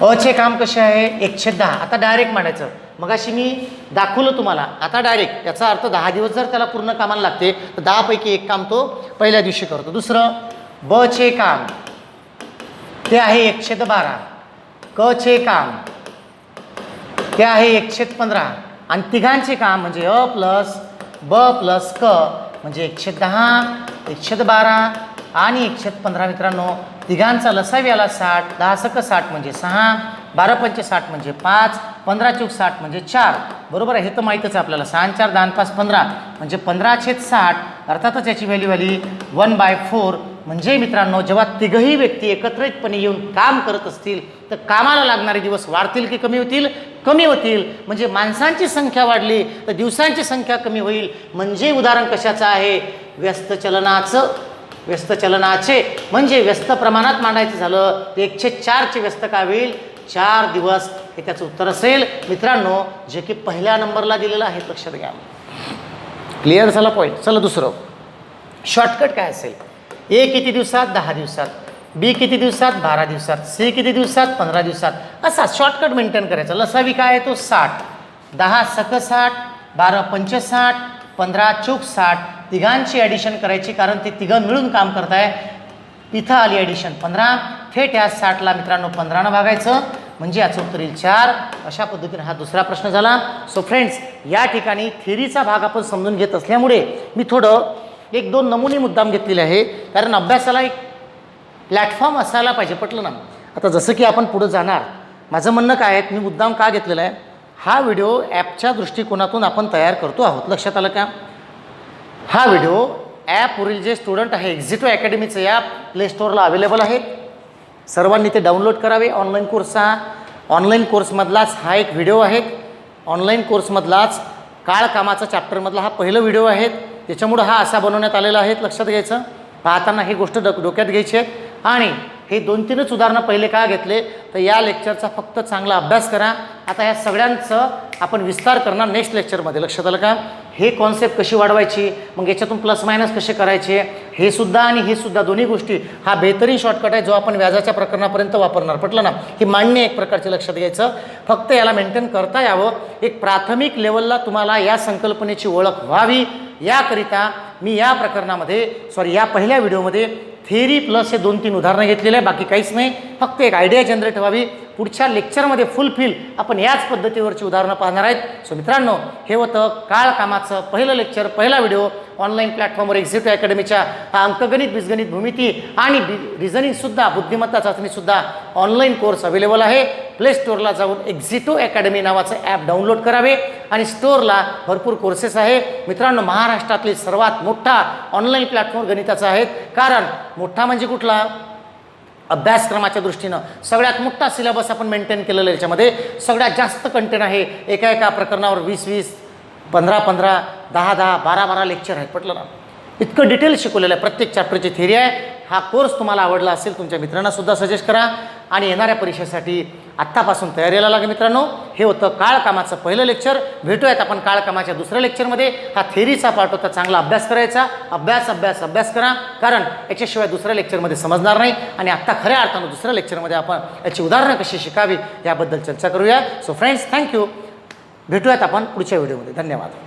A: अचे काम कसे आहे, 1/10. आता डायरेक्ट मांडायचं. मगाशी मी दाखवलं तुम्हाला, आता डायरेक्ट. याचा अर्थ 10 दिवस जर त्याला पूर्ण कामाला लागते तर 10 पैकी 1 काम तो पहिल्या दिवशी करतो. दुसरं बचे काम ते आहे 1/12. कचे काम ते आहे 1/15. आणि तिघांचे काम म्हणजे अ प्लस ब प्लस क म्हणजे 1/10, 1/12 आणि 1/15. मित्रांनो तिघांचा लसावी आला 60. 10 × 60 म्हणजे 6, 12 × 5 60 म्हणजे 5, 15 × 60 म्हणजे 4. बरोबर आहे, हे तर माहीतच आहे आपल्याला. 6 × 4 = 10 × 5 = 15 म्हणजे 15/60. अर्थातच याची व्हॅल्यू आली 1/4. म्हणजे मित्रांनो जेव्हा तिघही व्यक्ती एकत्रितपणे येऊन काम करत असतील तर कामाला लागणारे दिवस वाढतील की कमी होतील, कमी होतील. म्हणजे माणसांची संख्या वाढली तर दिवसांची संख्या कमी होईल. म्हणजे उदाहरण कशाचं आहे, व्यस्त चलनाचे. म्हणजे व्यस्त प्रमाणात मांडायचं झालं तर 104चे व्यस्त काय होईल, 4 दिवस. हे त्याचं उत्तर असेल मित्रांनो, जे की पहिल्या नंबरला दिलेलं आहे. लक्षात घ्या. क्लिअर झाला पॉईंट. चला दुसरं शॉर्टकट काय असेल. ए किती दिवसात, 10 दिवसात. बी किती दिवसात, 12 दिवसात. सी किती दिवसात, 15 दिवसात. असा शॉर्टकट मेंटेन करायचा. लसावी काय आहे तो 60. 10 × 60, 12 × 5 60, 15 × 60. तिघांची ॲडिशन करायची कारण ते तिघं मिळून काम करताय. इथं आली ॲडिशन 15. थेट या 60ला मित्रांनो 15नं भागायचं म्हणजे याचं उत्तर येईल 4. अशा पद्धतीने हा दुसरा प्रश्न झाला. सो फ्रेंड्स या ठिकाणी थेरीचा भाग आपण समजून घेत असल्यामुळे मी थोडं 1-2 नमुने मुद्दाम घेतलेले आहे, कारण अभ्यासाला एक प्लॅटफॉर्म असायला पाहिजे, पटलं ना. आता जसं की आपण पुढं जाणार, माझं म्हणणं काय आहे, मी मुद्दाम का घेतलेला आहे, हा व्हिडिओ ॲपच्या दृष्टिकोनातून आपण तयार करतो आहोत. लक्षात आलं का. हा व्हिडिओ ॲपवरील जे स्टुडंट आहे एक्झिटो अकॅडमीचं ॲप प्ले स्टोअरला अवेलेबल आहे. सर्वांनी ते डाउनलोड करावे. ऑनलाईन कोर्समधलाच हा एक व्हिडिओ आहे. ऑनलाईन कोर्समधलाच काळ कामाचा चॅप्टरमधला हा पहिला व्हिडिओ आहे. त्याच्यामुळं हा असा बनवण्यात आलेला आहे. लक्षात घ्यायचं. पाहताना ही गोष्ट डोक्यात घ्यायची आहे. आणि हे 2-3च उदाहरणं पहिले का घेतले तर या लेक्चरचा फक्त चांगला अभ्यास करा. आता ह्या सगळ्यांचं आपण विस्तार करणार नेक्स्ट लेक्चरमध्ये. लक्षात आलं का. हे कॉन्सेप्ट कशी वाढवायची, मग याच्यातून प्लस मायनस कसे करायचे, हे सुद्धा आणि हे सुद्धा दोन्ही गोष्टी. हा बेहतरीन शॉर्टकट आहे जो आपण व्याजाच्या प्रकरणापर्यंत वापरणार. पटलं ना. ही मांडणी एक प्रकारची. लक्षात घ्यायचं. फक्त याला मेंटेन करता यावं. एक प्राथमिक लेवलला तुम्हाला या संकल्पनेची ओळख व्हावी याकरिता मी या प्रकरणामध्ये या पहिल्या व्हिडिओमध्ये थेरी प्लस हे 2-3 उदाहरणं घेतलेले आहे. बाकी काहीच नाही. फक्त एक आयडिया जनरेट व्हावी. पुढच्या लेक्चरमध्ये फुलफिल आपण याच पद्धतीवरची उदाहरणं पाहणार आहेत. सो मित्रांनो हे होतं काळ कामाचं पहिलं लेक्चर, पहिला व्हिडिओ. ऑनलाईन प्लॅटफॉर्मवर एक्झिटो अकॅडमीच्या हा अंकगणित, बीजगणित, भूमिती आणि रिझनिंगसुद्धा, बुद्धिमत्ता चाचणीसुद्धा ऑनलाईन कोर्स अवेलेबल आहे. प्ले स्टोअरला जाऊन एक्झिटो अकॅडमी नावाचं ॲप डाउनलोड करावे आणि स्टोअरला भरपूर कोर्सेस आहे. मित्रांनो महाराष्ट्रातली सर्वात मोठा ऑनलाईन प्लॅटफॉर्म गणिताचा आहे. कारण मोठा म्हणजे कुठला, अभ्यासक्रमाच्या दृष्टीनं सगळ्यात मोठा सिलेबस आपण मेंटेन केलेला आहे. याच्यामध्ये सगळ्यात जास्त कंटेंट आहे. एका प्रकरणावर 20-20, 15-15, 10-10, 12-12 लेक्चर आहेत. पटलं ना. इतकं डिटेल शिकवलेलं आहे. प्रत्येक चॅप्टरची थेरी आहे. हा कोर्स तुम्हाला आवडला असेल तुमच्या मित्रांनासुद्धा सजेस्ट करा आणि येणाऱ्या परीक्षेसाठी आत्तापासून तयारीला लागा मित्रांनो. हे होतं काळकामाचं पहिलं लेक्चर. भेटूयात आपण काळकामाच्या दुसऱ्या लेक्चरमध्ये. हा थेरीचा पार्ट होता, चांगला अभ्यास करायचा. अभ्यास अभ्यास अभ्यास करा, कारण याच्याशिवाय दुसऱ्या लेक्चरमध्ये समजणार नाही. आणि आत्ता खऱ्या अर्थानं दुसऱ्या लेक्चरमध्ये आपण याची उदाहरणं कशी शिकावी याबद्दल चर्चा करूया. So friends, thank you. भेटूयात आपण पुढच्या व्हिडिओमध्ये. धन्यवाद.